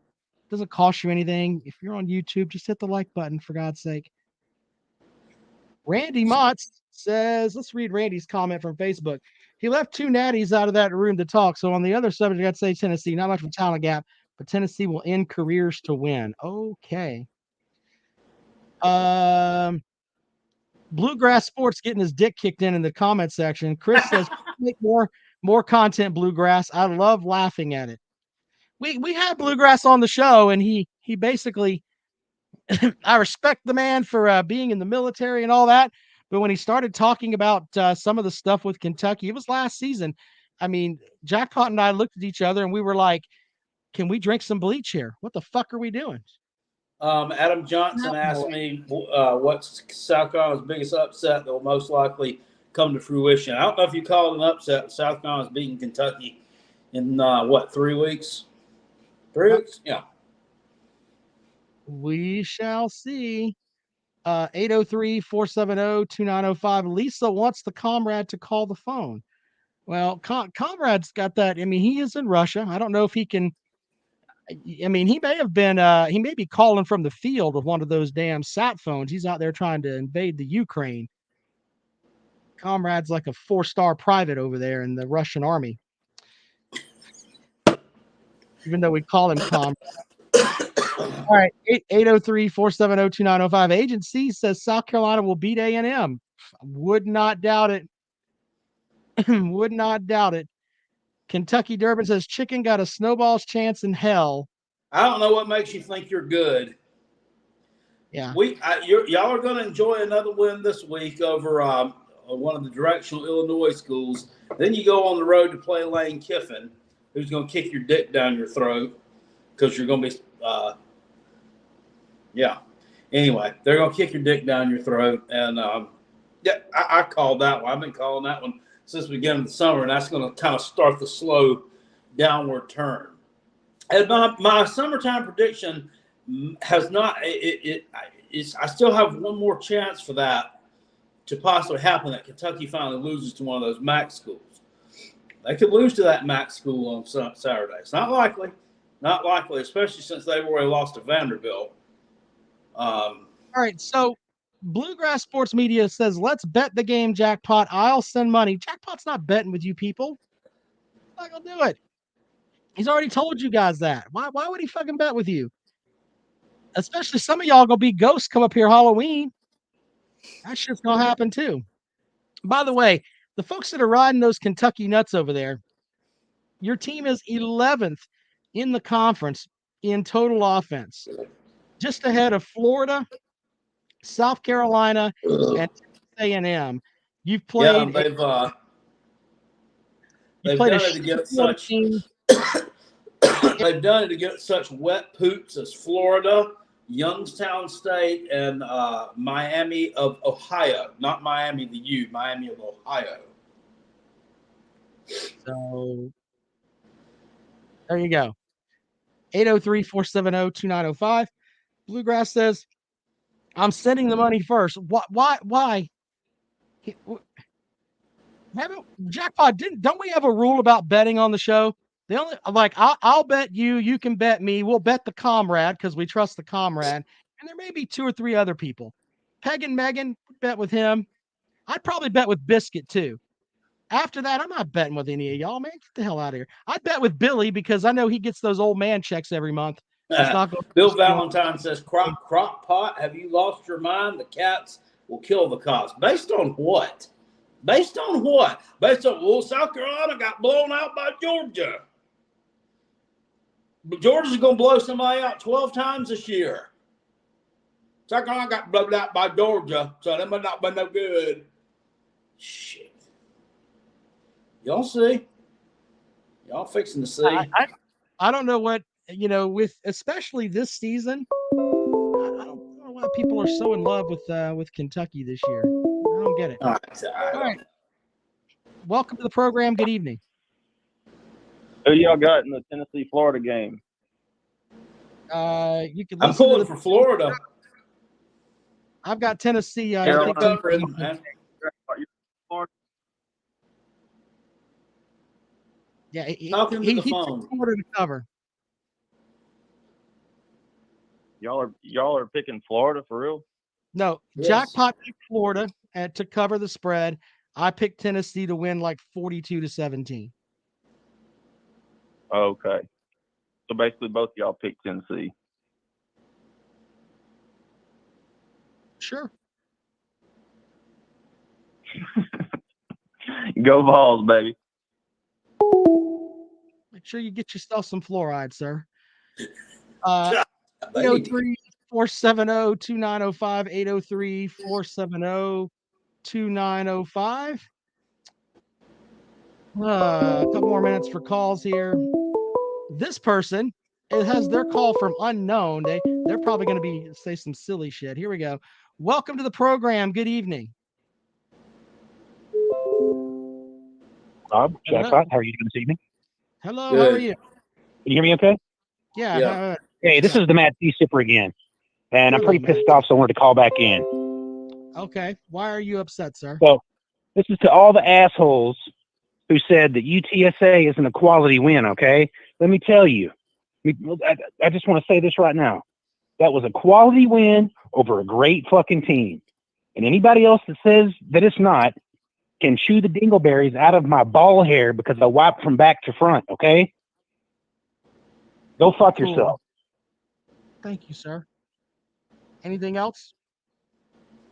Doesn't cost you anything. If you're on YouTube, just hit the like button, for God's sake. Randy Motz says, let's read Randy's comment from Facebook. He left two natties out of that room to talk. So on the other subject, I'd say Tennessee. Not much of a talent gap, but Tennessee will end careers to win. Okay. Bluegrass Sports getting his dick kicked in the comment section. Chris says, make more content, Bluegrass. I love laughing at it. We had Bluegrass on the show, and he basically, I respect the man for being in the military and all that. But when he started talking about some of the stuff with Kentucky, it was last season. I mean, Jackpot and I looked at each other and we were like, can we drink some bleach here? What the fuck are we doing? Adam Johnson asked me what's South Carolina's biggest upset that will most likely come to fruition. I don't know if you call it an upset. South Carolina's beating Kentucky in 3 weeks? 3 weeks? Yeah. We shall see. 803-470-2905. Lisa wants the comrade to call the phone. Well, comrade's got that. I mean, he is in Russia. I don't know if he can. I mean, he may have been. He may be calling from the field with one of those damn sat phones. He's out there trying to invade the Ukraine. Comrade's like a 4-star private over there in the Russian army. Even though we call him comrade. All right, 803-470-2905. Agency says South Carolina will beat A&M. Would not doubt it. Would not doubt it. Kentucky Durbin says Chicken got a snowball's chance in hell. I don't know what makes you think you're good. Yeah. Y'all are going to enjoy another win this week over one of the directional Illinois schools. Then you go on the road to play Lane Kiffin, who's going to kick your dick down your throat because you're going to be yeah. Anyway, they're going to kick your dick down your throat. And, I called that one. I've been calling that one since the beginning of the summer, and that's going to kind of start the slow downward turn. And my summertime prediction has not I still have one more chance for that to possibly happen, that Kentucky finally loses to one of those MAC schools. They could lose to that MAC school on Saturday. It's not likely, especially since they've already lost to Vanderbilt. All right, so Bluegrass Sports Media says, let's bet the game, Jackpot. I'll send money. Jackpot's not betting with you people. He's not going to do it. He's already told you guys that. Why would he fucking bet with you? Especially some of y'all going to be ghosts come up here Halloween. That shit's going to happen too. By the way, the folks that are riding those Kentucky nuts over there, your team is 11th in the conference in total offense. Just ahead of Florida, South Carolina, and A&M. You've played. Yeah, they've done it against such. They've done it against such wet poops as Florida, Youngstown State, and Miami of Ohio. Not Miami the U, Miami of Ohio. So there you go. 803-470-2905. Bluegrass says, I'm sending the money first. Why? Jackpot, don't we have a rule about betting on the show? The only I'll bet you, you can bet me. We'll bet the comrade because we trust the comrade. And there may be 2 or 3 other people. Peg and Megan, bet with him. I'd probably bet with Biscuit too. After that, I'm not betting with any of y'all, man. Get the hell out of here. I'd bet with Billy because I know he gets those old man checks every month. Bill Valentine says, crock pot, have you lost your mind? The cats will kill the cops. Based on what? Based on, well, South Carolina got blown out by Georgia. But Georgia's going to blow somebody out 12 times this year. South Carolina got blown out by Georgia, so they might not be no good. Shit. Y'all see? Y'all fixing to see. I don't know what, with especially this season, I don't know why people are so in love with Kentucky this year. I don't get it. All right. Welcome to the program. Good evening. Who y'all got in the Tennessee-Florida game? You can. I'm pulling for Florida. I've got Tennessee. Florida. Yeah, he phone. Florida to cover. Y'all are picking Florida for real? No, yes. Jackpot picked Florida to cover the spread. I picked Tennessee to win like 42-17. Okay. So basically both y'all picked Tennessee. Sure. Go Vols, baby. Make sure you get yourself some fluoride, sir. 803-470-2905, 803-470-2905. A couple more minutes for calls here. This person, it has their call from unknown. They're probably going to say some silly shit. Here we go. Welcome to the program. Good evening. Rob, Jackpot, how are you doing this evening? Hello, Good. how are you? Can you hear me okay? Yeah. Yeah. Hey, this is the Mad Tea Sipper again. And I'm Hello, pretty pissed off, so I wanted to call back in. Okay. Why are you upset, sir? So, this is to all the assholes who said that UTSA is an equality win, okay? Let me tell you. I just want to say this right now. That was a quality win over a great fucking team. And anybody else that says that it's not can chew the dingleberries out of my ball hair because I wiped from back to front, okay? Go fuck Cool. yourself. Thank you, sir. Anything else?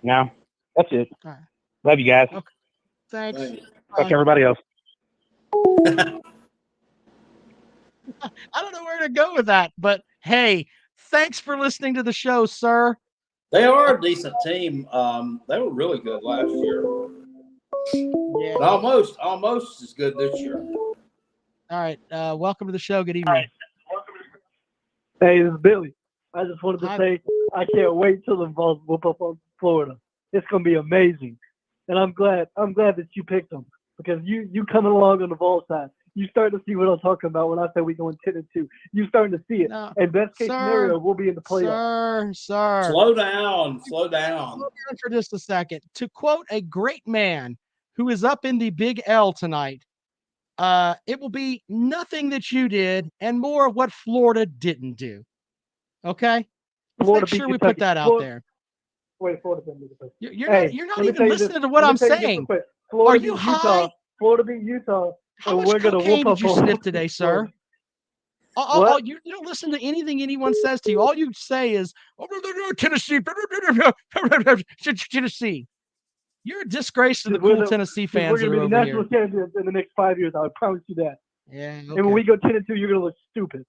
No, that's it. All right. Love you guys. Okay. Thanks. Thank you. Fuck everybody else. I don't know where to go with that, but hey, thanks for listening to the show, sir. They are a decent team. They were really good last year. Yeah. Almost as good this year. All right. Welcome to the show. Good evening. Hey, this is Billy. I just wanted to Hi. say I can't wait till the Vols whoop up on Florida. It's gonna be amazing, and I'm glad that you picked them because you coming along on the Vols side. You starting to see what I'm talking about when I say we going 10-2. You starting to see it. No, and best case sir, scenario, we'll be in the playoffs. Sir. Slow down. Slow down for just a second. To quote a great man who is up in the Big L tonight, it will be nothing that you did and more of what Florida didn't do. Okay? Florida Make sure beat we Kentucky. put that out Florida, there. Wait, Florida didn't beat Kentucky. You're not let me even tell you this. listening to what Let me I'm tell you this real saying. quick. Florida Are you beat Utah. high? Florida beat Utah. How and much we're gonna cocaine whoop up did you on sniff today, sir? What? You don't listen to anything anyone says to you. All you say is, Tennessee, Tennessee. You're a disgrace to the cool Tennessee fans We're that gonna are be the over national here. champions in the next 5 years. I promise you that. Yeah. And when Okay. we go 10-2, you're gonna look stupid.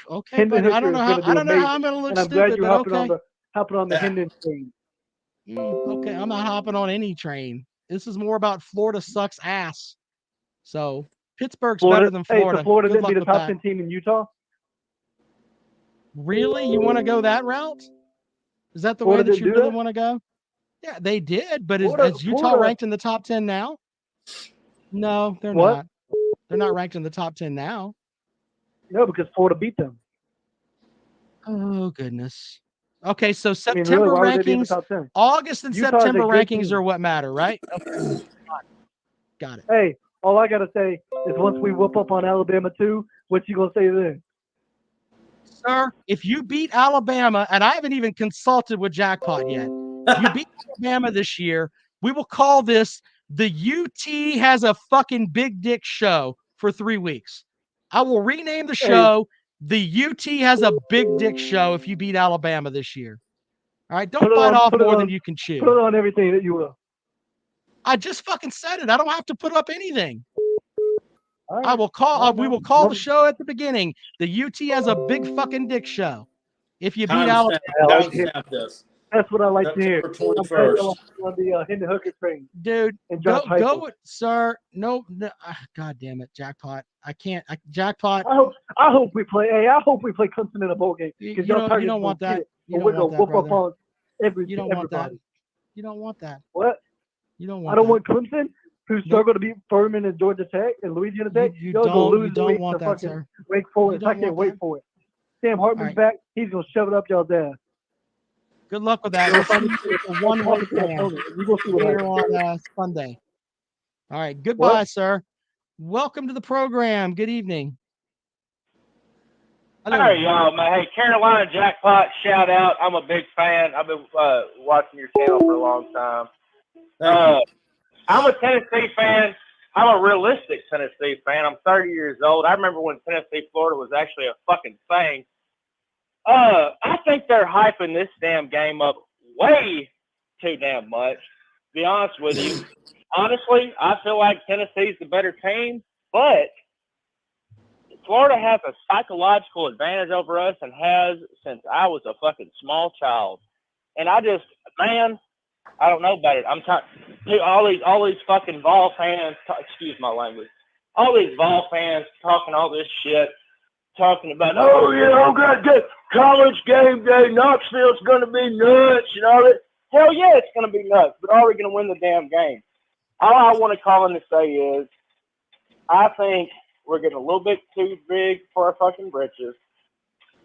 Okay, Hendon buddy. I don't Hooker know is gonna do how I'm amazing. gonna look And I'm glad stupid, you're but hopping on the Hendon train. Okay, I'm not hopping on any train. This is more about Florida sucks ass. So Pittsburgh's better than Florida. Hey, so Florida Good didn't luck be the with top that. 10 team in Utah? Really? You want to go that route? Is that the Florida way that didn't you do really that? want to go? Yeah, they did, but is Utah Florida- ranked in the top 10 now? No, they're What? not. They're not ranked in the top 10 now. No, because Florida beat them. Oh, goodness. Okay, so I mean, September really, why would they be in the rankings, top 10? August and Utah is September a good rankings team. are what matter, right? Okay. Got it. Hey, all I gotta say is once we whoop up on Alabama too, what you gonna say then? Sir, if you beat Alabama, and I haven't even consulted with Jackpot yet, you beat Alabama this year, we will call this the UT has a fucking big dick show for 3 weeks. I will rename the show the UT has a big dick show if you beat Alabama this year. All right, don't bite off more than you can chew. Put it on everything that you will. I just fucking said it. I don't have to put up anything. Right. I will call. We will call the show at the beginning. The UT has a big fucking dick show. If you beat Alabama, that's what I like to hear. September I'm glad 21st. y'all on the Hendon Hooker train. Dude, And go, Josh Heupel. with, sir. No, God damn it, Jackpot. I can't. Jackpot. I hope we play. Hey, I hope we play Clemson in a bowl game. You don't want that. We're gonna whoop up on You don't want that. everybody. You don't want that. What? You don't want. I don't want Clemson, who struggled to beat Furman and Georgia Tech and Louisiana Tech. You Y'all gonna lose you don't weight want to that, fucking sir. Wake Forest. You I don't can't want wait for it. Sam Hartman's back. He's gonna shove it up y'all's ass. Good luck with that. It's a one-way plan. You go see what Here happens. on Sunday. All right. Goodbye, sir. Welcome to the program. Good evening. Hello. Hey, y'all, man. Hey, Carolina Jackpot, shout out. I'm a big fan. I've been watching your channel for a long time. I'm a Tennessee fan. I'm a realistic Tennessee fan. I'm 30 years old. I remember when Tennessee, Florida was actually a fucking thing. I think they're hyping this damn game up way too damn much. To be honest with you. Honestly, I feel like Tennessee's the better team, but Florida has a psychological advantage over us and has since I was a fucking small child. And I don't know about it. I'm tired. All these fucking Vol fans, excuse my language, all these Vol fans talking all this shit, talking about, oh, yeah, I'm going to get college game day, Knoxville's going to be nuts and all that. Hell yeah, it's going to be nuts, but are we going to win the damn game? all I want to call in to say is I think we're getting a little bit too big for our fucking britches,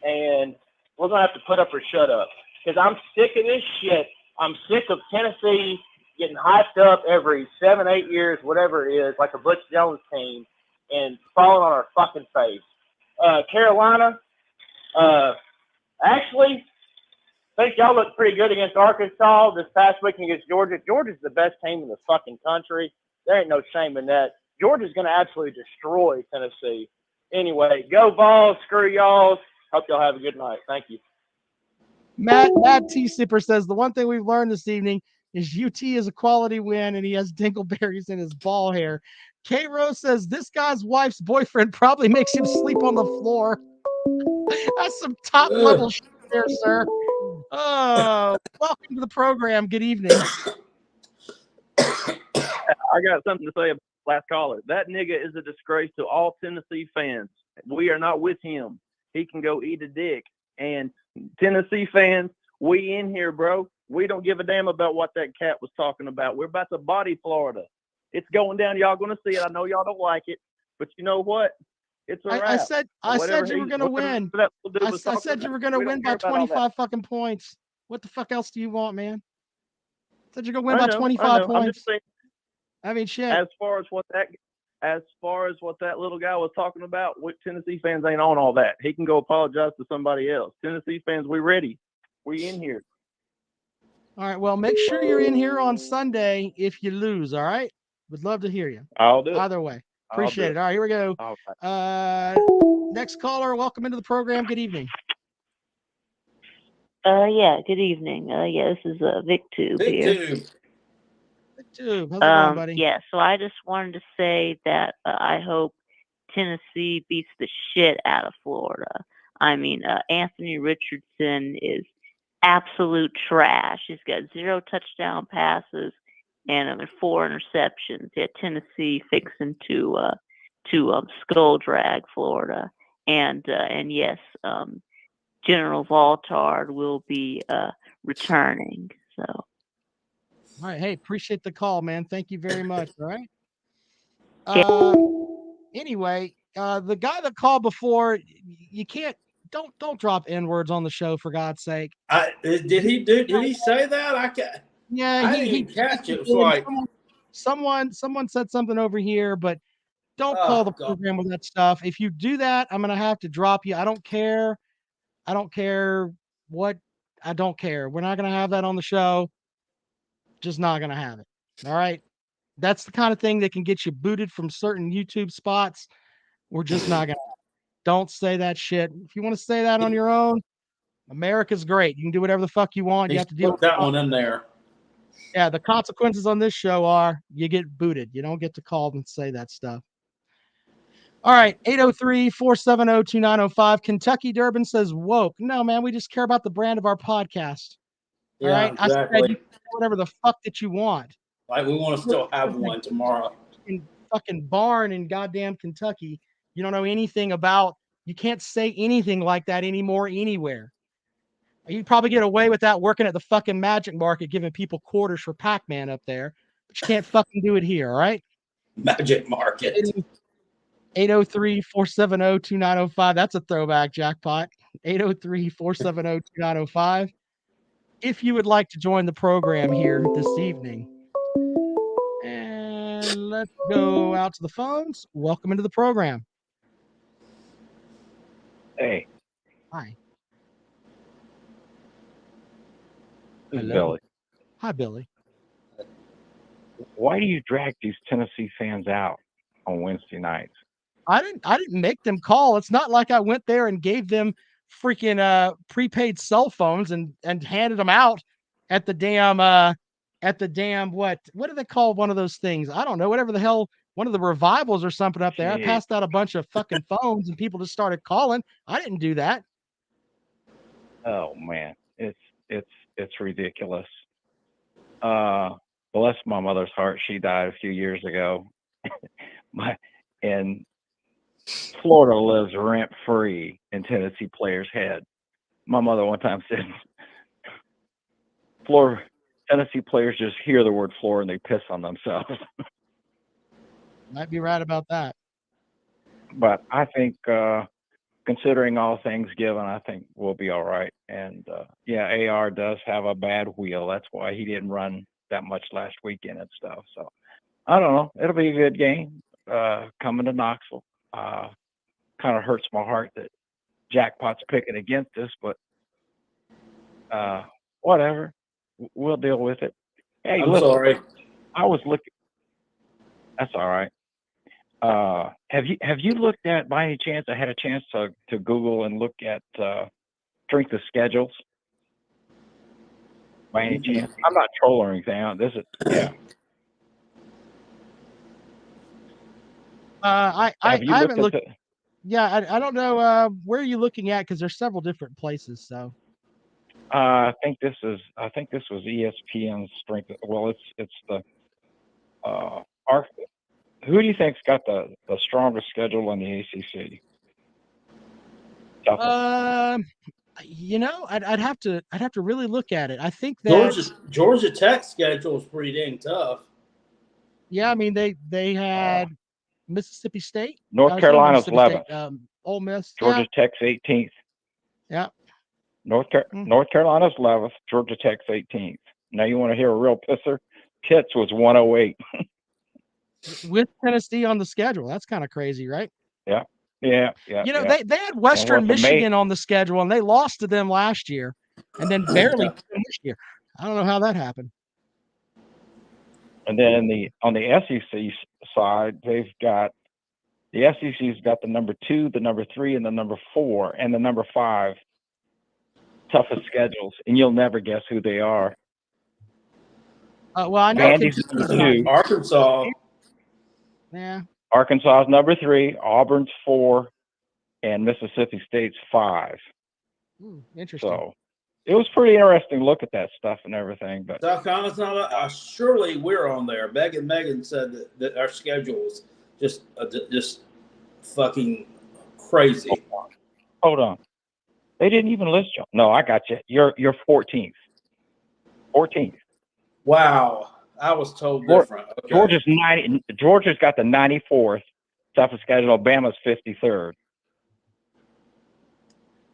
and we're going to have to put up or shut up because I'm sick of this shit. I'm sick of Tennessee getting hyped up every 7-8 years, whatever it is, like a Butch Jones team, and falling on our fucking face. Carolina, actually, I think y'all looked pretty good against Arkansas this past week against Georgia. Georgia's the best team in the fucking country. There ain't no shame in that. Georgia's going to absolutely destroy Tennessee. Anyway, go Vols, screw y'all. Hope y'all have a good night. Thank you. Matt T. Sipper says the one thing we've learned this evening is UT is a quality win, and he has dingleberries in his ball hair. K. Rose says this guy's wife's boyfriend probably makes him sleep on the floor. That's some top level shit there, sir. Oh, welcome to the program. Good evening. I got something to say about last caller. That nigga is a disgrace to all Tennessee fans. We are not with him. He can go eat a dick. And Tennessee fans, we in here, bro. We don't give a damn about what that cat was talking about. We're about to body Florida. It's going down. Y'all going to see it. I know y'all don't like it, but you know what? It's a wrap. I said you were going to win. I said you were going to win by 25 fucking points. What the fuck else do you want, man? I said you're going to win by 25 points. I'm just saying, I mean, shit. As far as what that little guy was talking about, Tennessee fans ain't on all that. He can go apologize to somebody else. Tennessee fans, we ready. We in here. All right. Well, make sure you're in here on Sunday if you lose. All right. Would love to hear you. I'll do it. Either way. Appreciate it. All right. Here we go. All right. Next caller. Welcome into the program. Good evening. Yeah. Good evening. Yeah. This is Vic Tube here. How's it going, buddy? Yeah, so I just wanted to say that I hope Tennessee beats the shit out of Florida. I mean, Anthony Richardson is absolute trash. He's got 0 touchdown passes and 4 interceptions. Yeah, Tennessee fixing to skull drag Florida, and yes, General Valtard will be returning. So. All right. Hey, appreciate the call, man. Thank you very much. All right. Anyway, the guy that called before, you can't don't drop N-words on the show for God's sake. Did he say that? I can't. Yeah, I didn't even catch it. It was like someone said something over here, but don't call the program with that stuff. If you do that, I'm gonna have to drop you. I don't care what. I don't care. We're not gonna have that on the show. Just not gonna have it. All right. That's the kind of thing that can get you booted from certain YouTube spots. We're just not gonna. Don't say that shit. If you want to say that on your own, America's great. You can do whatever the fuck you want. You have to deal with that one in there. Yeah, the consequences on this show are you get booted. You don't get to call and say that stuff. All right, 803-470-2905. Kentucky Durban says woke. No, man, we just care about the brand of our podcast. All right, exactly. I said you can do whatever the fuck that you want. Like we want to still have one tomorrow. In fucking barn in goddamn Kentucky, you don't know anything about. You can't say anything like that anymore anywhere. You'd probably get away with that working at the fucking Magic Market, giving people quarters for Pac-Man up there, but you can't fucking do it here. All right. Magic Market. 803-470-2905. That's a throwback, Jackpot. 803-470-2905. If you would like to join the program here this evening. And let's go out to the phones. Welcome into the program. Hey. Hi. This is Billy. Hi, Billy. Why do you drag these Tennessee fans out on Wednesday nights? I didn't make them call. It's not like I went there and gave them freaking prepaid cell phones and handed them out at the damn what do they call one of those things? I don't know, whatever the hell, one of the revivals or something up there. I passed out a bunch of fucking phones and people just started calling. I didn't do that. Oh man, it's ridiculous. Bless my mother's heart, she died a few years ago. And Florida lives rent free in Tennessee players' head. My mother one time said, Florida Tennessee players just hear the word floor and they piss on themselves. Might be right about that. But I think, considering all things given, I think we'll be all right. And yeah, AR does have a bad wheel. That's why he didn't run that much last weekend and stuff. So I don't know. It'll be a good game coming to Knoxville. Kind of hurts my heart that Jackpot's picking against us, but whatever. We'll deal with it. Hey, I'm listen, sorry. I was looking. That's all right. Have you looked at, by any chance? I had a chance to Google and look at strength of schedules. By any chance? I'm not trolling or anything. This is I Have you haven't looked looked. at Yeah, I don't know where are you looking at because there's several different places. So I think this was ESPN's strength. Well, it's the who do you think's got the strongest schedule in the ACC? I'd have to really look at it. I think that Georgia Tech's schedule is pretty dang tough. Yeah, I mean they had Mississippi State, North Carolina's 11th. Ole Miss, Georgia Tech's 18th. Yeah. North Carolina's 11th. Georgia Tech's 18th. Now you want to hear a real pisser? Pitt's was 108. With Tennessee on the schedule. That's kind of crazy, right? Yeah. They had Western Michigan on the schedule and they lost to them last year and then barely this year. I don't know how that happened. And then on the SEC side, they've got the SEC's got the number 2, the number 3, and the number 4, and the number 5 toughest schedules, and you'll never guess who they are. Well, I know Vandy's number 2. Arkansas. Yeah. Arkansas's number 3, Auburn's 4, and Mississippi State's 5. Interesting. So it was pretty interesting to look at that stuff and everything. But South Carolina's not. Surely we're on there. Megan said that our schedule is just fucking crazy. Hold on. They didn't even list you. No, I got you. You're 14th. 14th. Wow. I was told different. Okay. Georgia's got the 94th toughest schedule. Alabama's 53rd.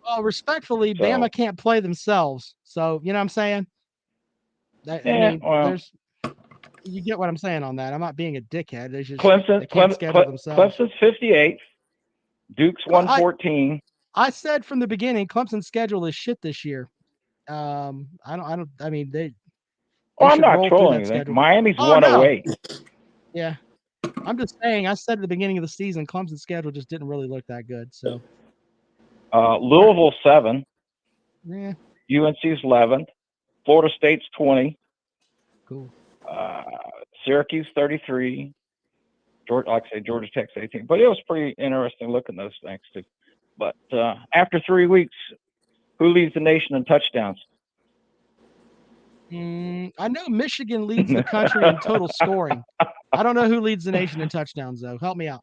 Well, respectfully, Bama can't play themselves. So, you know what I'm saying? You get what I'm saying on that. I'm not being a dickhead. They just they can't schedule themselves. Clemson's 58th. Duke's 114. I said from the beginning, Clemson's schedule is shit this year. They I'm not trolling anything. Miami's 108. No. Yeah. I'm just saying, I said at the beginning of the season, Clemson's schedule just didn't really look that good. So Louisville 7. Yeah. UNC's 11th. Florida State's 20. Cool. Syracuse 33. Georgia Tech's 18. But it was pretty interesting looking at those things too. But after 3 weeks, who leads the nation in touchdowns? I know Michigan leads the country in total scoring. I don't know who leads the nation in touchdowns, though. Help me out.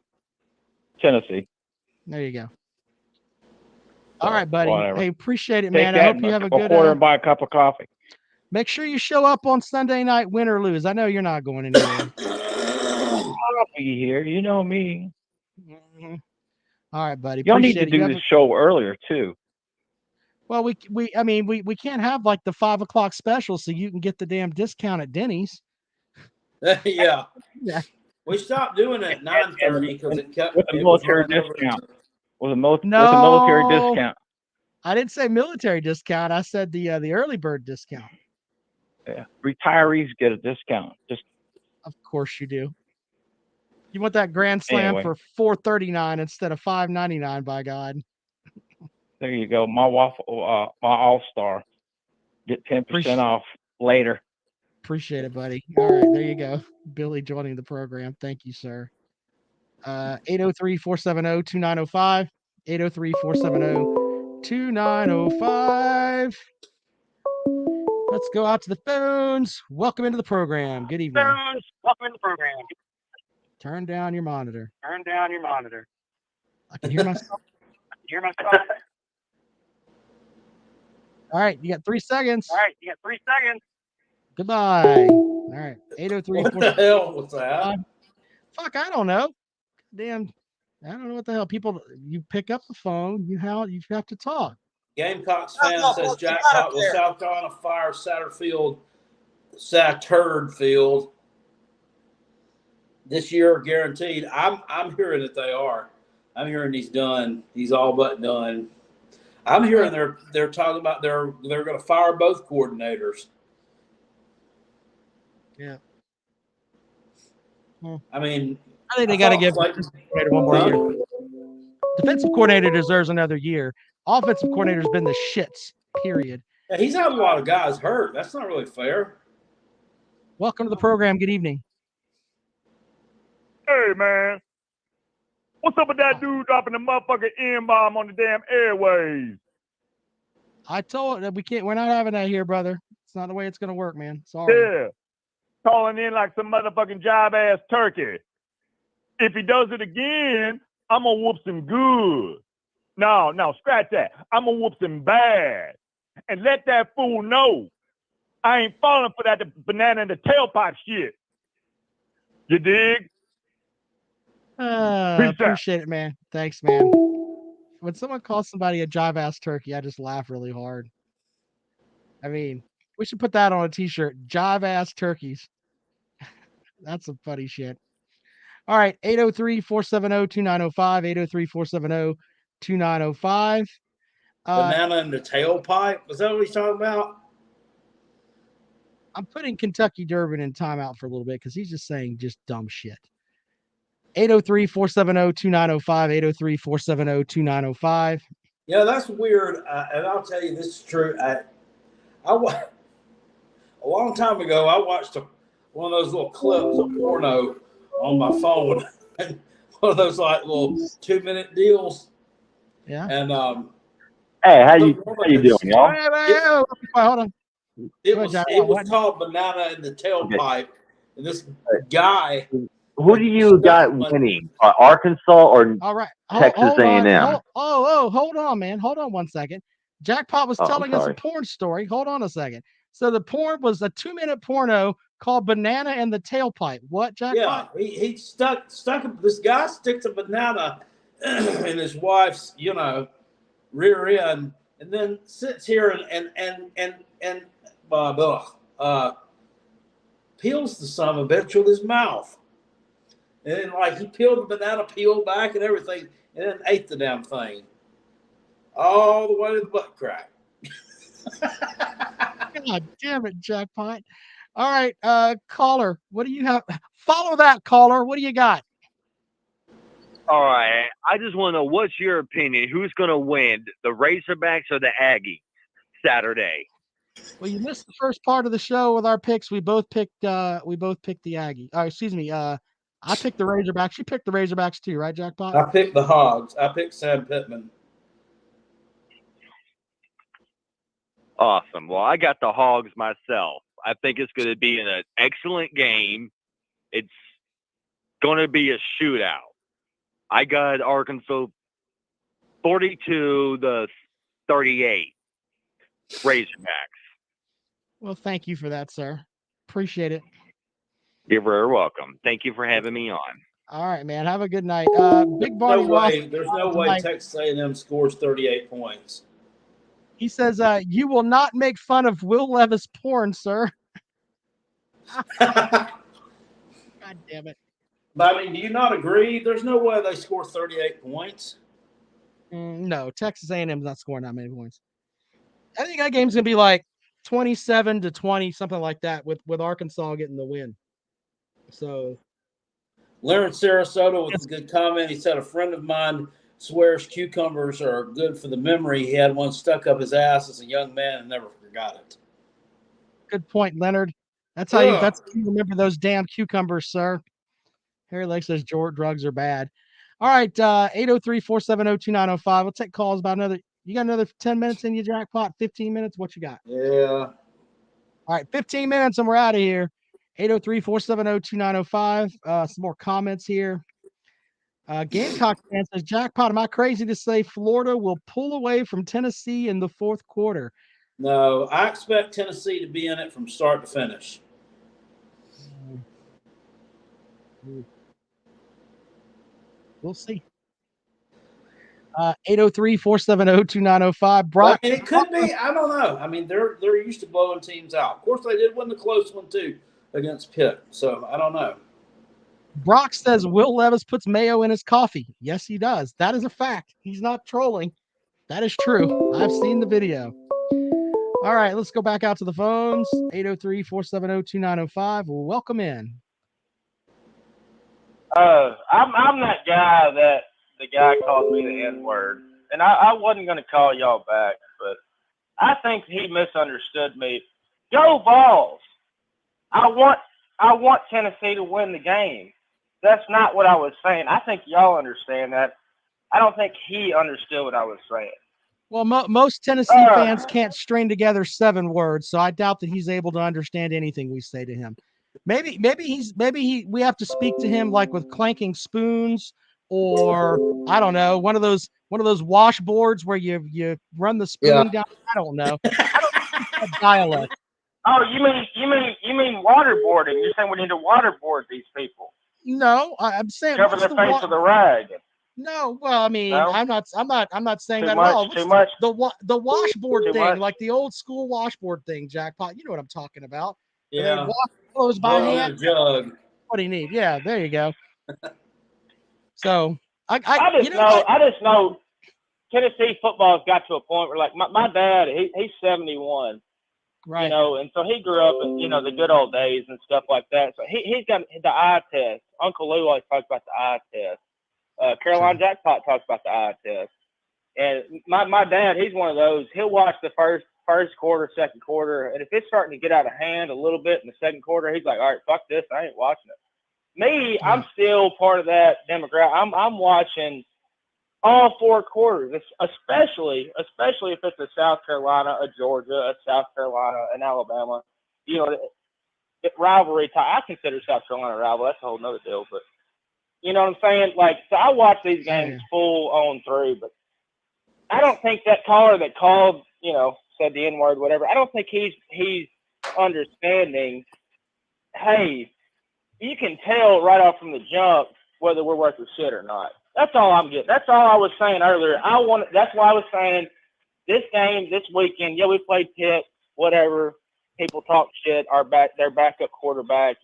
Tennessee. There you go. All right, buddy. Whatever. Hey, apprhet it, Take man. I hope you have a good quarter and buy a cup of coffee. Make sure you show up on Sunday night, win or lose. I know you're not going anywhere. I'll be here. You know me. Mm-hmm. All right, buddy. Y'all need to do this show earlier too. Well, we can't have like the 5 o'clock special so you can get the damn discount at Denny's. Yeah. Yeah. We stopped doing it at 9:30 because it kept with the military discount. With a military discount. I didn't say military discount. I said the early bird discount. Yeah. Retirees get a discount. Just of course you do. You want that grand slam for $4.39 instead of $5.99, by God. There you go. My waffle, my all-star. Get 10% off later. Appreciate it, buddy. All right, there you go. Billy joining the program. Thank you, sir. 803-470-2905. 803-470-2905. Let's go out to the phones. Welcome into the program. Good evening. Welcome into the program. Turn down your monitor. Turn down your monitor. I can hear myself. All right, you got 3 seconds. All right, you got 3 seconds. Goodbye. All right. 803. What the hell was that? Fuck, I don't know. Damn, I don't know what the hell. People, you pick up the phone, you have to talk. Gamecocks fan says Jackpot will South Carolina fire Saturn Field this year guaranteed. I'm hearing that they are. I'm hearing he's done. He's all but done. I'm hearing they're talking about they're going to fire both coordinators. Yeah. I mean, I think they got to give defensive coordinator one more year. Defensive coordinator deserves another year. Offensive coordinator's been the shits. Period. Yeah, he's had a lot of guys hurt. That's not really fair. Welcome to the program. Good evening. Hey, man. What's up with that dude dropping the motherfucking N-bomb on the damn airways? I told that we're not having that here, brother. It's not the way it's going to work, man. Sorry. Yeah. Calling in like some motherfucking jive-ass turkey. If he does it again, I'm going to whoop him good. No, scratch that. I'm going to whoop him bad. And let that fool know I ain't falling for that banana in the tailpipe shit. You dig? Appreciate it, man. Thanks, man. When someone calls somebody a jive-ass turkey, I just laugh really hard. I mean, we should put that on a t-shirt. Jive-ass turkeys. That's some funny shit. All right, 803-470-2905, 803-470-2905. Banana in the tailpipe? Was that what he's talking about? I'm putting Kentucky Durbin in timeout for a little bit because he's just saying just dumb shit. 803-470-2905, 803-470-2905. Yeah, that's weird. And I'll tell you, this is true. A long time ago, I watched one of those little clips of porno on my phone. One of those like little 2-minute deals. Yeah. And hey, how you doing, y'all? Hold on. It was called Banana in the Tailpipe. Okay. And this guy. Who do you got winning? Arkansas or all right. Texas A&M? Hold on, man. Hold on one second. Jackpot was telling us a porn story. Hold on a second. So the porn was a 2-minute porno called Banana in the Tailpipe. What, Jackpot? Yeah, he stuck this guy sticks a banana in his wife's, rear end, and then sits here and peels the son of a bitch with his mouth. And then, he peeled the banana peel back and everything, and then ate the damn thing. All the way to the butt crack. God damn it, Jackpot. All right, caller, what do you have? Follow that, caller. What do you got? All right. I just want to know, what's your opinion? Who's going to win, the Razorbacks or the Aggies Saturday? Well, you missed the first part of the show with our picks. We both picked the Aggie. Excuse me. I picked the Razorbacks. You picked the Razorbacks too, right, Jackpot? I picked the Hogs. I picked Sam Pittman. Awesome. Well, I got the Hogs myself. I think it's going to be an excellent game. It's going to be a shootout. I got Arkansas 42-38. Razorbacks. Well, thank you for that, sir. Appreciate it. You're very welcome. Thank you for having me on. All right, man. Have a good night. Big Barney. There's no way Texas A&M scores 38 points. He says, you will not make fun of Will Levis porn, sir. God damn it. But, I mean, do you not agree? There's no way they score 38 points. No, Texas A&M's not scoring that many points. I think that game's going to be like 27-20, something like that, with Arkansas getting the win. So, Larry Sarasota with a good comment. He said, a friend of mine swears cucumbers are good for the memory. He had one stuck up his ass as a young man and never forgot it. Good point, Leonard. That's how you remember those damn cucumbers, sir. Harry Lake says drugs are bad. All right, 803-470-2905. We'll take calls about you got another 10 minutes in your Jackpot, 15 minutes? What you got? Yeah. All right, 15 minutes and we're out of here. 803-470-2905. Some more comments here. Gamecock fan says, Jackpot, am I crazy to say Florida will pull away from Tennessee in the fourth quarter? No, I expect Tennessee to be in it from start to finish. We'll see. 803-470-2905. Brock. I mean, it could be. I don't know. I mean, they're used to blowing teams out. Of course, they did win the close one too against Pitt. So I don't know. Brock says Will Levis puts mayo in his coffee. Yes, he does. That is a fact. He's not trolling. That is true. I've seen the video. All right, let's go back out to the phones. 803-470-2905. Welcome in. I'm that guy that the guy called me the N-word, and I wasn't going to call y'all back, but I think he misunderstood me. Go Vols! I want Tennessee to win the game. That's not what I was saying. I think y'all understand that. I don't think he understood what I was saying. Well, most Tennessee fans can't string together 7 words, so I doubt that he's able to understand anything we say to him. Maybe we have to speak to him like with clanking spoons, or I don't know, one of those washboards where you run the spoon down. I don't know. I don't speak that dialect. Oh, you mean waterboarding? You're saying we need to waterboard these people? No, I'm saying Cover their face with a rag. No, well, I mean, no? I'm not saying too that much, at all. Too much. The washboard Too thing, much. like the old school washboard thing, Jackpot. You know what I'm talking about. Yeah. Wash clothes by hand. Jug. What do you need? Yeah, there you go. So I just know Tennessee football's got to a point where, like, my dad, he's 71. Right. You know, and so he grew up in, the good old days and stuff like that. So he's got the eye test. Uncle Lou always talks about the eye test. Carolina Jackpot talks about the eye test. And my dad, he's one of those. He'll watch the first quarter, second quarter, and if it's starting to get out of hand a little bit in the second quarter, he's like, all right, fuck this. I ain't watching it. Me, I'm still part of that demographic. I'm watching all 4 quarters, especially if it's a South Carolina, a Georgia, a South Carolina, an Alabama. Rivalry time. I consider South Carolina a rival. That's a whole nother deal. But you know what I'm saying? Like, so I watch these games full on through. But I don't think that caller that called, said the N-word, whatever. I don't think he's understanding. Hey, you can tell right off from the jump whether we're worth the shit or not. That's all I'm getting. That's all I was saying earlier. That's why I was saying this game, this weekend, we played Pitt, whatever. People talk shit, their backup quarterback,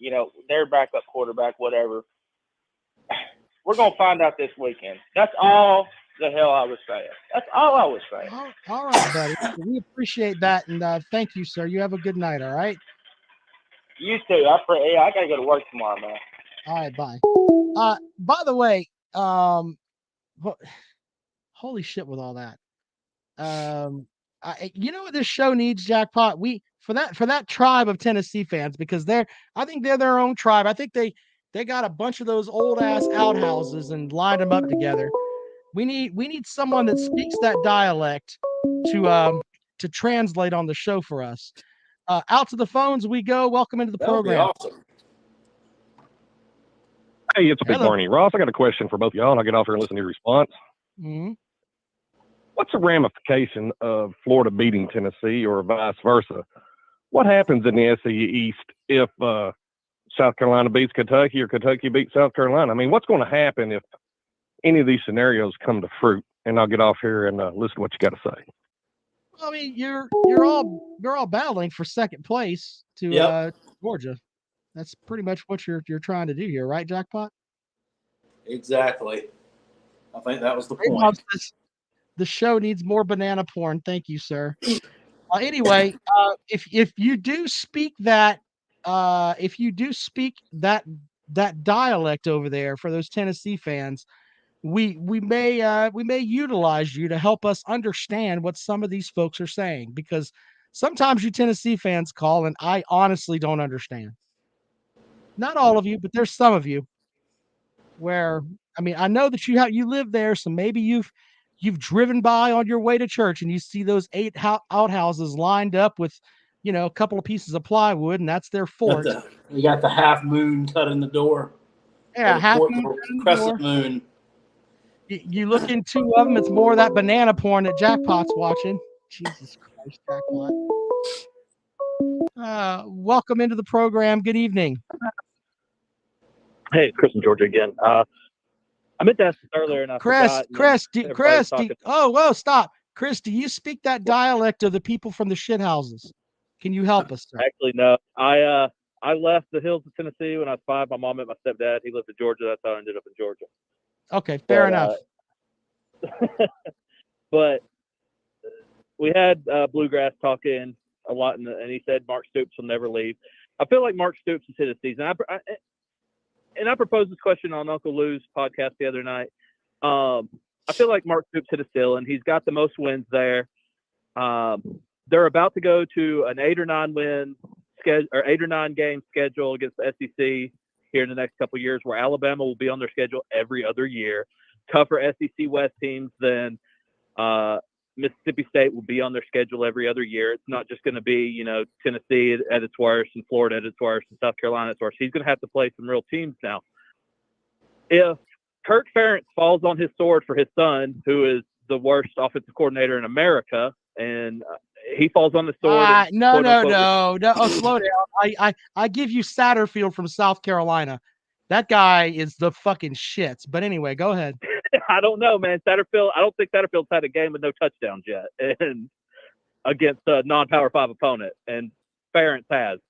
their backup quarterback, whatever. We're going to find out this weekend. That's all the hell I was saying. That's all I was saying. All right, buddy. We appreciate that, and thank you, sir. You have a good night, all right? You too. I got to go to work tomorrow, man. All right, bye. By the way, holy shit with all that. You know what this show needs, Jackpot? For that tribe of Tennessee fans, because I think they're their own tribe. I think they got a bunch of those old ass outhouses and lined them up together. We need someone that speaks that dialect to translate on the show for us. Out to the phones we go. Welcome into the program. Awesome. Hey, it's a big Barney. Ross, I got a question for both of y'all, and I'll get off here and listen to your response. Mm-hmm. What's the ramification of Florida beating Tennessee or vice versa? What happens in the SEC East if South Carolina beats Kentucky or Kentucky beats South Carolina? I mean, what's going to happen if any of these scenarios come to fruit? And I'll get off here and listen to what you got to say. I mean, you're all battling for second place to Georgia. That's pretty much what you're trying to do here, right, Jackpot? Exactly. I think that was the point. The show needs more banana porn. Thank you, sir. Anyway, if you do speak that dialect over there for those Tennessee fans, we may utilize you to help us understand what some of these folks are saying, because sometimes you Tennessee fans call and I honestly don't understand. Not all of you, but there's some of you where, I mean, I know that you live there, so maybe you've driven by on your way to church and you see those 8 outhouses lined up with, a couple of pieces of plywood, and that's their fort. You got the half moon cut in the door. Yeah, half moon, crescent moon. You look in 2 of them, it's more of that banana porn that Jackpot's watching. Jesus Christ. Nice, Jackpot. Welcome into the program. Good evening. Hey, Chris in Georgia again. I meant to ask this earlier, and I forgot. Whoa, stop. Chris, do you speak that dialect of the people from the shithouses? Can you help us, sir? Actually, no. I left the hills of Tennessee when I was 5. My mom met my stepdad. He lived in Georgia. That's how I ended up in Georgia. Okay, fair enough. But we had Bluegrass talking a lot, and he said Mark Stoops will never leave. I feel like Mark Stoops has hit a season. I proposed this question on Uncle Lou's podcast the other night. I feel like Mark Stoops hit a ceiling. He's got the most wins there. They're about to go to an 8 or 9 win schedule, or 8 or 9 game schedule against the SEC here in the next couple of years, where Alabama will be on their schedule every other year. Tougher SEC West teams than Mississippi State will be on their schedule every other year. It's not just going to be, Tennessee at its worst and Florida at its worst and South Carolina at its worst. He's going to have to play some real teams now. If Kirk Ferentz falls on his sword for his son, who is the worst offensive coordinator in America, and he falls on the sword. No. Oh, slow down. I give you Satterfield from South Carolina. That guy is the fucking shits. But anyway, go ahead. I don't know, man. Satterfield. I don't think Satterfield's had a game with no touchdowns yet, and against a non-Power 5 opponent, and Ferentz has.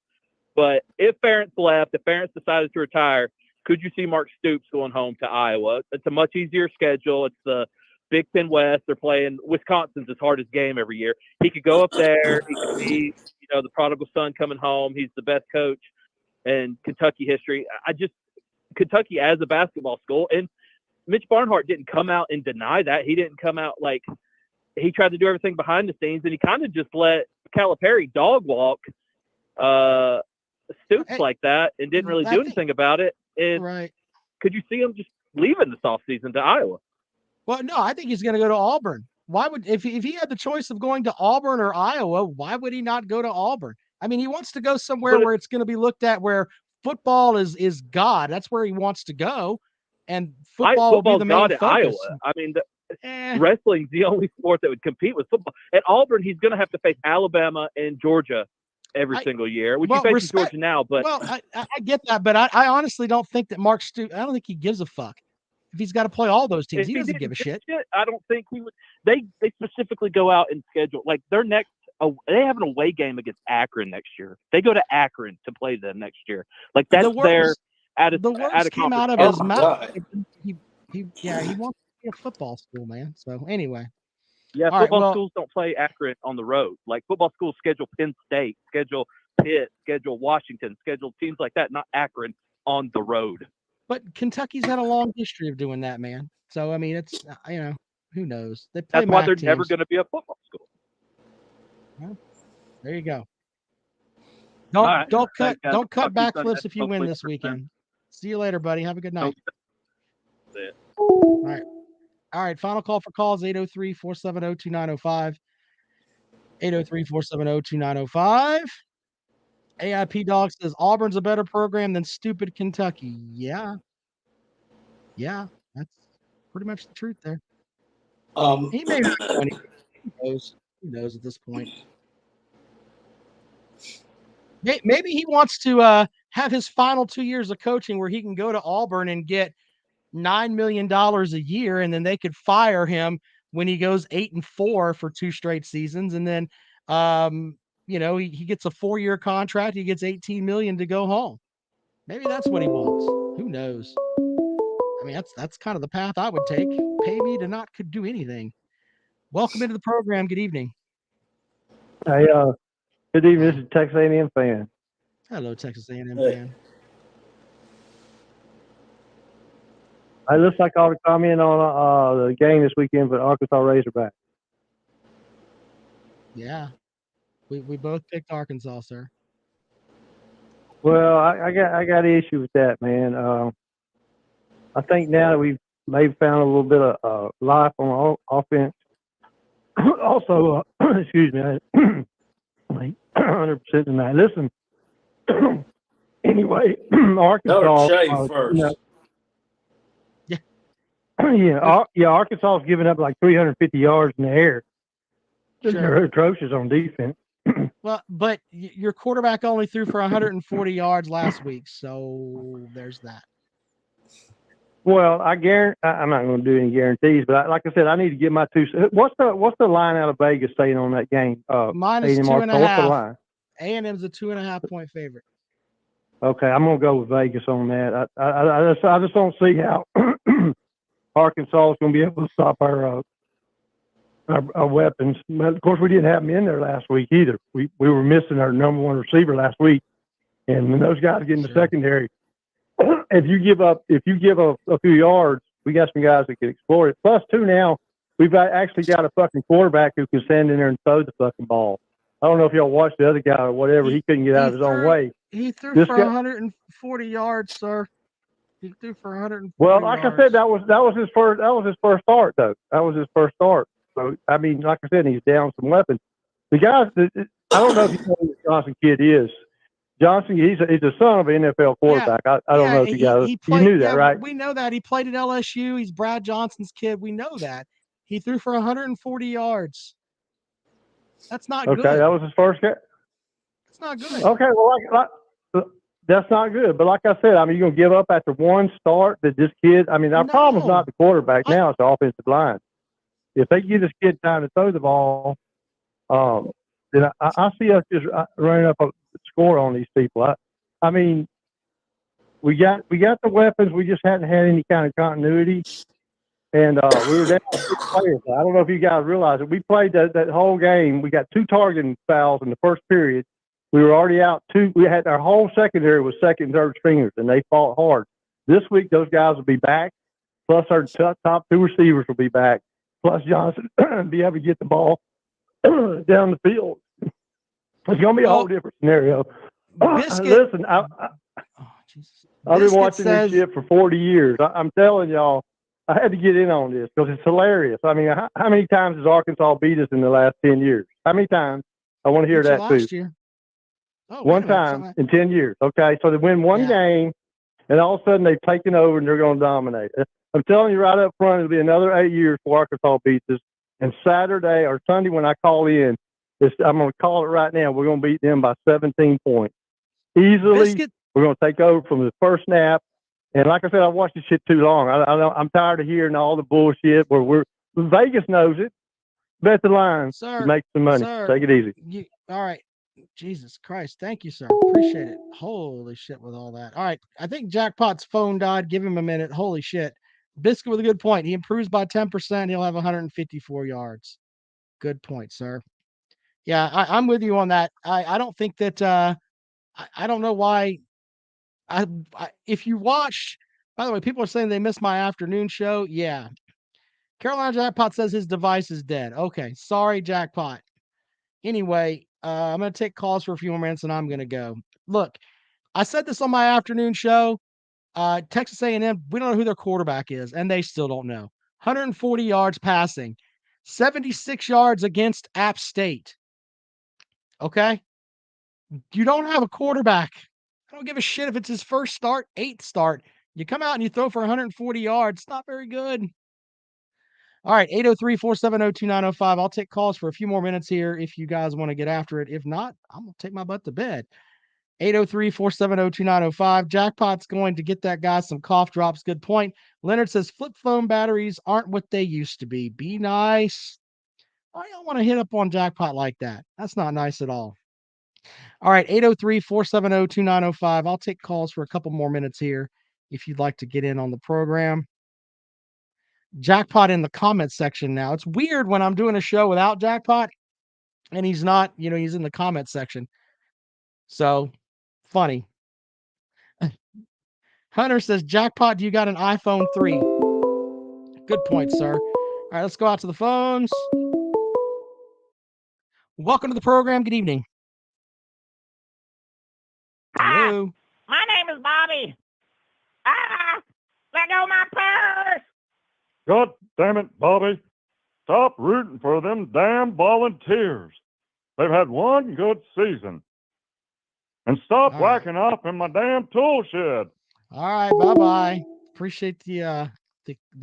But if Ferentz left, if Ferentz decided to retire, could you see Mark Stoops going home to Iowa? It's a much easier schedule. It's the Big Ten West. They're playing Wisconsin's his hardest game every year. He could go up there. He could be, the prodigal son coming home. He's the best coach in Kentucky history. Kentucky as a basketball school, and Mitch Barnhart didn't come out and deny that. He didn't come out like he tried to do everything behind the scenes, and he kind of just let Calipari dog walk Stoops like that and didn't really do anything about it. And could you see him just leaving this offseason to Iowa? Well, no, I think he's going to go to Auburn. Why would if he had the choice of going to Auburn or Iowa, why would he not go to Auburn? I mean, he wants to go somewhere where it's going to be looked at where football is God. That's where he wants to go, and football will be the main focus. Iowa. I mean, wrestling's the only sport that would compete with football. At Auburn, he's going to have to face Alabama and Georgia every single year, which he faces Georgia now. But I get that, but I honestly don't think that Mark Stoops. I don't think he gives a fuck if he's got to play all those teams. He doesn't give a shit. I don't think he would. They specifically go out and schedule like their next. They have an away game against Akron next year. They go to Akron to play them next year. Like that's the words came out of his mouth. He wants to be a football school, man. So anyway. Yeah, football schools don't play Akron on the road. Like football schools schedule Penn State, schedule Pitt, schedule Washington, schedule teams like that, not Akron on the road. But Kentucky's had a long history of doing that, man. So I mean, it's who knows? They play That's why they're teams. never going to be a football school. Well, there you go. Don't cut backflips if you win this weekend. See you later, buddy. Have a good night. All right. Final call for calls 803-470-2905. 803-470-2905. AIP Dog says Auburn's a better program than stupid Kentucky. Yeah, that's pretty much the truth there. He may not go anywhere. Who knows at this point? Maybe he wants to have his final 2 years of coaching where he can go to Auburn and get $9 million a year, and then they could fire him when he goes 8-4 for 2 straight seasons, and then he gets a 4-year contract. He gets $18 million to go home. Maybe that's what he wants. Who knows? I mean, that's kind of the path I would take. Pay me to not could do anything. Welcome into the program. Good evening. Hey, good evening. This is Texas A&M fan. Hello, Texas A&M fan. It looks like I ought to comment on the game this weekend for Arkansas Razorback. Yeah, we both picked Arkansas, sir. Well, I got an issue with that, man. I think now that we've maybe found a little bit of life on offense. Also, excuse me, 100% tonight. Listen, anyway, Arkansas. First. Yeah, Arkansas is giving up like 350 yards in the air. They're atrocious on defense. Well, but your quarterback only threw for 140 yards last week, so there's that. Well, I'm not going to do any guarantees, but like I said, I need to get my two. What's the line out of Vegas saying on that game? Minus A&M 2.5. What's the line? A&M's a 2.5 point favorite. Okay, I'm going to go with Vegas on that. I just don't see how Arkansas is going to be able to stop our weapons. But of course, we didn't have them in there last week either. We were missing our number one receiver last week, and when those guys get in the secondary, if you give a few yards, we got some guys that can exploit it. Plus, too, now we've actually got a fucking quarterback who can stand in there and throw the fucking ball. I don't know if y'all watched the other guy or whatever. He couldn't get out of his own way. He threw for 140 yards, sir. He threw for 140. Well, like I said, that was his first start, though. That was his first start. So I mean, like I said, he's down some weapons. The guys, I don't know if you know who the Johnson kid is. Johnson, he's a son of an NFL quarterback. I don't know if you guys you knew that, right? We know that. He played at LSU. He's Brad Johnson's kid. We know that. He threw for 140 yards. That's not good. Okay, that was his first game. That's not good. Okay, well, that's not good. But like I said, I mean, you're going to give up after one start that this kid, I mean, our problem's not the quarterback now, it's the offensive line. If they give this kid time to throw the ball, then I see us just running up a score on these people. I mean, we got the weapons. We just hadn't had any kind of continuity. And we were down 6 players. I don't know if you guys realize it. We played that whole game. We got 2 targeting fouls in the first period. We were already out 2. We had our whole secondary was second and third stringers, and they fought hard. This week, those guys will be back. Plus, our top 2 receivers will be back. Plus, Johnson be able to get the ball down the field. It's going to be a whole different scenario. Listen, I've been watching this shit for 40 years. I'm telling y'all, I had to get in on this because it's hilarious. I mean, how many times has Arkansas beat us in the last 10 years? How many times? I want to hear that too. Last year. One time in 10 years. Okay, so they win one game, and all of a sudden they've taken over and they're going to dominate. I'm telling you right up front, it'll be another 8 years before Arkansas beats us. And Saturday or Sunday when I call in, I'm going to call it right now. We're going to beat them by 17 points. Easily, we're going to take over from the first snap. And like I said, I watched this shit too long. I'm tired of hearing all the bullshit where Vegas knows it. Bet the line. Sir, make some money. Sir, Take it easy. All right. Jesus Christ. Thank you, sir. Appreciate it. Holy shit with all that. All right. I think Jackpot's phone died. Give him a minute. Holy shit. Biscuit with a good point. He improves by 10%. He'll have 154 yards. Good point, sir. Yeah, I'm with you on that. I don't think that I don't know why. If you watch, by the way, people are saying they missed my afternoon show. Yeah. Carolina Jackpot says his device is dead. Okay. Sorry, Jackpot. Anyway, I'm going to take calls for a few more minutes and I'm going to go. Look, I said this on my afternoon show. Texas A&M, we don't know who their quarterback is, and they still don't know. 140 yards passing, 76 yards against App State. Okay? You don't have a quarterback. I don't give a shit if it's his first start, 8th start. You come out and you throw for 140 yards. It's not very good. All right, 803-470-2905. I'll take calls for a few more minutes here if you guys want to get after it. If not, I'm going to take my butt to bed. 803-470-2905. Jackpot's going to get that guy some cough drops. Good point. Leonard says flip phone batteries aren't what they used to be. Be nice. Why y'all want to hit up on Jackpot like that? That's not nice at all. All right, 803-470-2905. I'll take calls for a couple more minutes here if you'd like to get in on the program. Jackpot in the comments section now. It's weird when I'm doing a show without Jackpot and he's not, he's in the comments section. So funny. Hunter says, Jackpot, do you got an iPhone 3? Good point, sir. All right, let's go out to the phones. Welcome to the program. Good evening. Hello. My name is Bobby. Let go my purse. God damn it, Bobby. Stop rooting for them damn volunteers. They've had one good season. And stop whacking off in my damn tool shed. All right, bye-bye. Appreciate the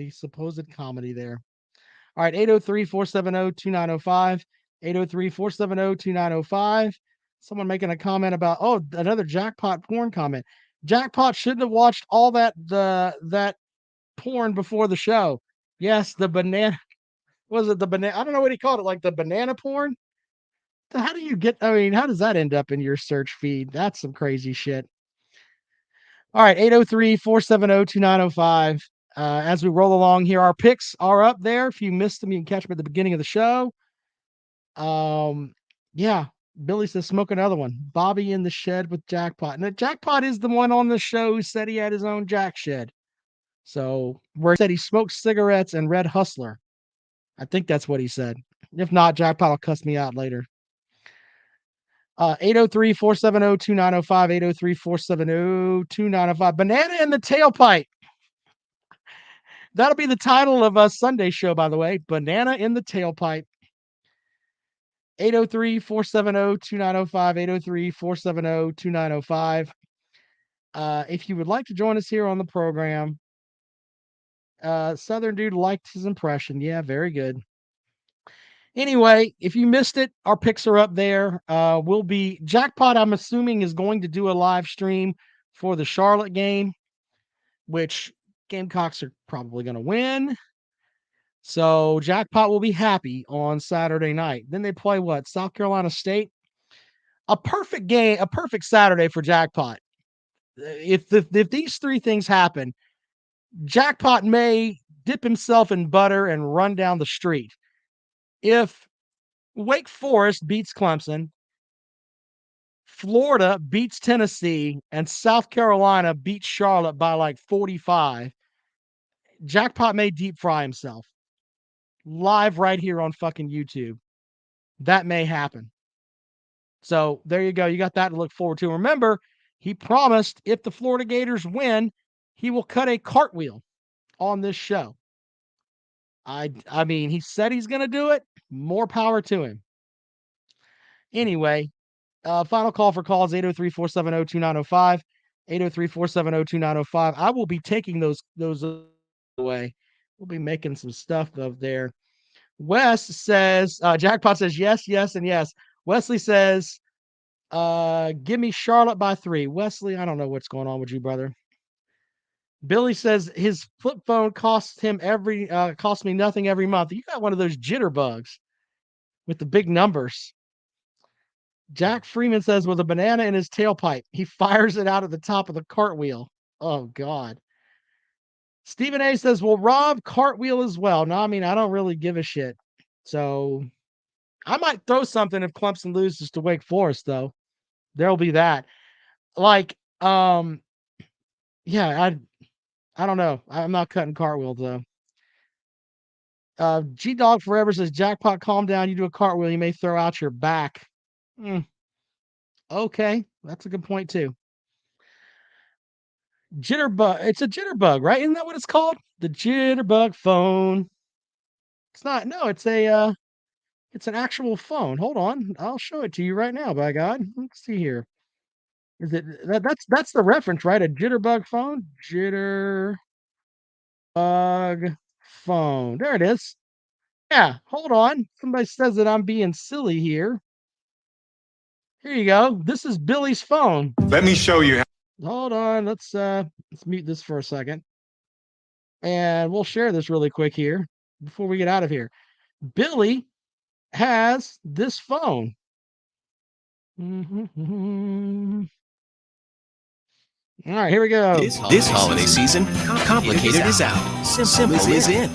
supposed comedy there. All right, 803-470-2905. 803-470-2905. Someone making a comment about, another Jackpot porn comment. Jackpot shouldn't have watched all that porn before the show. Yes, the banana. Was it the banana? I don't know what he called it, like the banana porn. How does that end up in your search feed? That's some crazy shit. All right, 803-470-2905. As we roll along here, our picks are up there. If you missed them, you can catch them at the beginning of the show. Yeah, Billy says smoke another one. Bobby in the shed with Jackpot. And the Jackpot is the one on the show who said he had his own Jack shed. So where he said he smoked cigarettes and read Hustler. I think that's what he said. If not, Jackpot will cuss me out later. 803-470-2905, 803-470-2905. Banana in the tailpipe. That'll be the title of a Sunday show, by the way. Banana in the tailpipe. 803-470-2905, 803-470-2905. If you would like to join us here on the program, Southern Dude liked his impression. Yeah, very good. Anyway, if you missed it, our picks are up there. We'll be Jackpot, I'm assuming, is going to do a live stream for the Charlotte game, which Gamecocks are probably going to win. So Jackpot will be happy on Saturday night. Then they play what? South Carolina State. A perfect game, a perfect Saturday for Jackpot. If these three things happen, Jackpot may dip himself in butter and run down the street. If Wake Forest beats Clemson, Florida beats Tennessee, and South Carolina beats Charlotte by like 45, Jackpot may deep fry himself. Live right here on fucking YouTube. That may happen. So there you go. You got that to look forward to. Remember, he promised if the Florida Gators win, he will cut a cartwheel on this show. I mean, he said he's going to do it. More power to him. Anyway, final call for calls 803-470-2905, 803-470-2905. I will be taking those away. We'll be making some stuff of there. Wes says, Jackpot says yes, yes, and yes. Wesley says, give me Charlotte by 3. Wesley, I don't know what's going on with you, brother. Billy says his flip phone costs me nothing every month. You got one of those jitterbugs with the big numbers. Jack Freeman says with a banana in his tailpipe, he fires it out at the top of the cartwheel. Oh God. Stephen A says, well, Rob cartwheel as well. No, I mean, I don't really give a shit. So I might throw something if Clemson loses to Wake Forest, though. There'll be that. Like, yeah, I don't know. I'm not cutting cartwheels, though. G Dog Forever says, Jackpot, calm down. You do a cartwheel, you may throw out your back. Okay, that's a good point, too. Jitterbug. It's a jitterbug, right? Isn't that what it's called? The jitterbug phone. It's not. No, it's an actual phone. Hold on. I'll show it to you right now, by God. Let's see here. Is it that's the reference, right? A jitterbug phone? Jitterbug phone. There it is. Yeah, hold on. Somebody says that I'm being silly here. Here you go. This is Billy's phone. Let me show you. Hold on. Let's mute this for a second. And we'll share this really quick here before we get out of here. Billy has this phone. All right, here we go. This holiday season, complicated is out. Simple is in.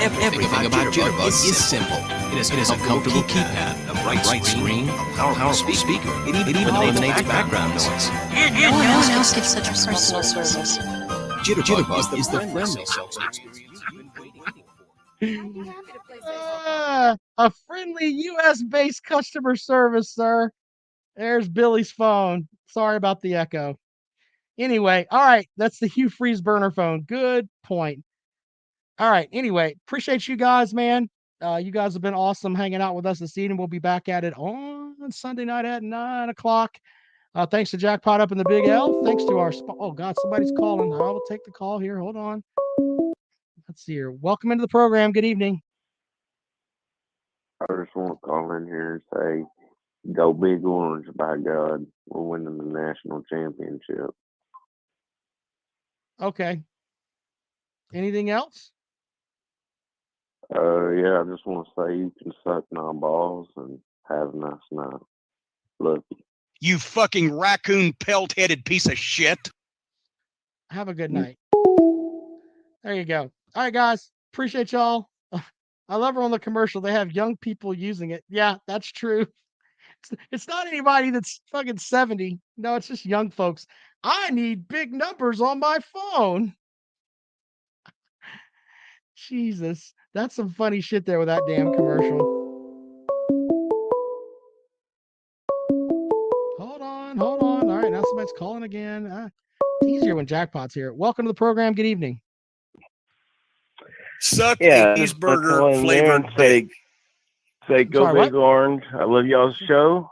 Everything about Jitterbug is simple. It has a comfortable keypad, a bright screen, a powerful speaker. It even eliminates background noise. And no one else gets such a personal service. Jitterbug is the friendly self-service a friendly U.S.-based customer service, sir. There's Billy's phone. Sorry about the echo. Anyway, all right, that's the Hugh Freeze burner phone. Good point. All right, anyway, appreciate you guys, man. You guys have been awesome hanging out with us this evening. We'll be back at it on Sunday night at 9 o'clock. Thanks to Jackpot up in the Big L. Thanks to our oh God, somebody's calling. I will take the call here. Hold on. Let's see here. Welcome into the program. Good evening. I just want to call in here and say, go Big Orange, by God. We're winning the national championship. Okay. Anything else? Yeah, I just want to say you can suck my balls and have a nice night. Love you. You fucking raccoon pelt-headed piece of shit. Have a good night. There you go. All right, guys. Appreciate y'all. I love her on the commercial. They have young people using it. Yeah, that's true. It's not anybody that's fucking 70. No, it's just young folks. I need big numbers on my phone. Jesus. That's some funny shit there with that damn commercial. Hold on. All right, now somebody's calling again. It's easier when Jackpot's here. Welcome to the program. Good evening. Suck Yeah, a cheeseburger flavored say go sorry, Big Orange. I love y'all's show.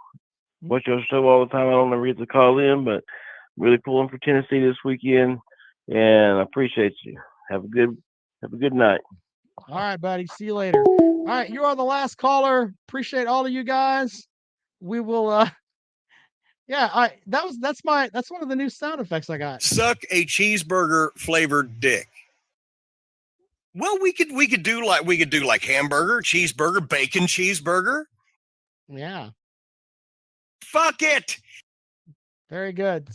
Watch your show all the time. I don't ever get to call in, but really pulling for Tennessee this weekend, and I appreciate you. Have a good night. All right, buddy. See you later. All right, you are the last caller. Appreciate all of you guys. We will yeah, that's one of the new sound effects I got. Suck a cheeseburger flavored dick. Well, we could do like hamburger, cheeseburger, bacon cheeseburger. Yeah. Fuck it. Very good.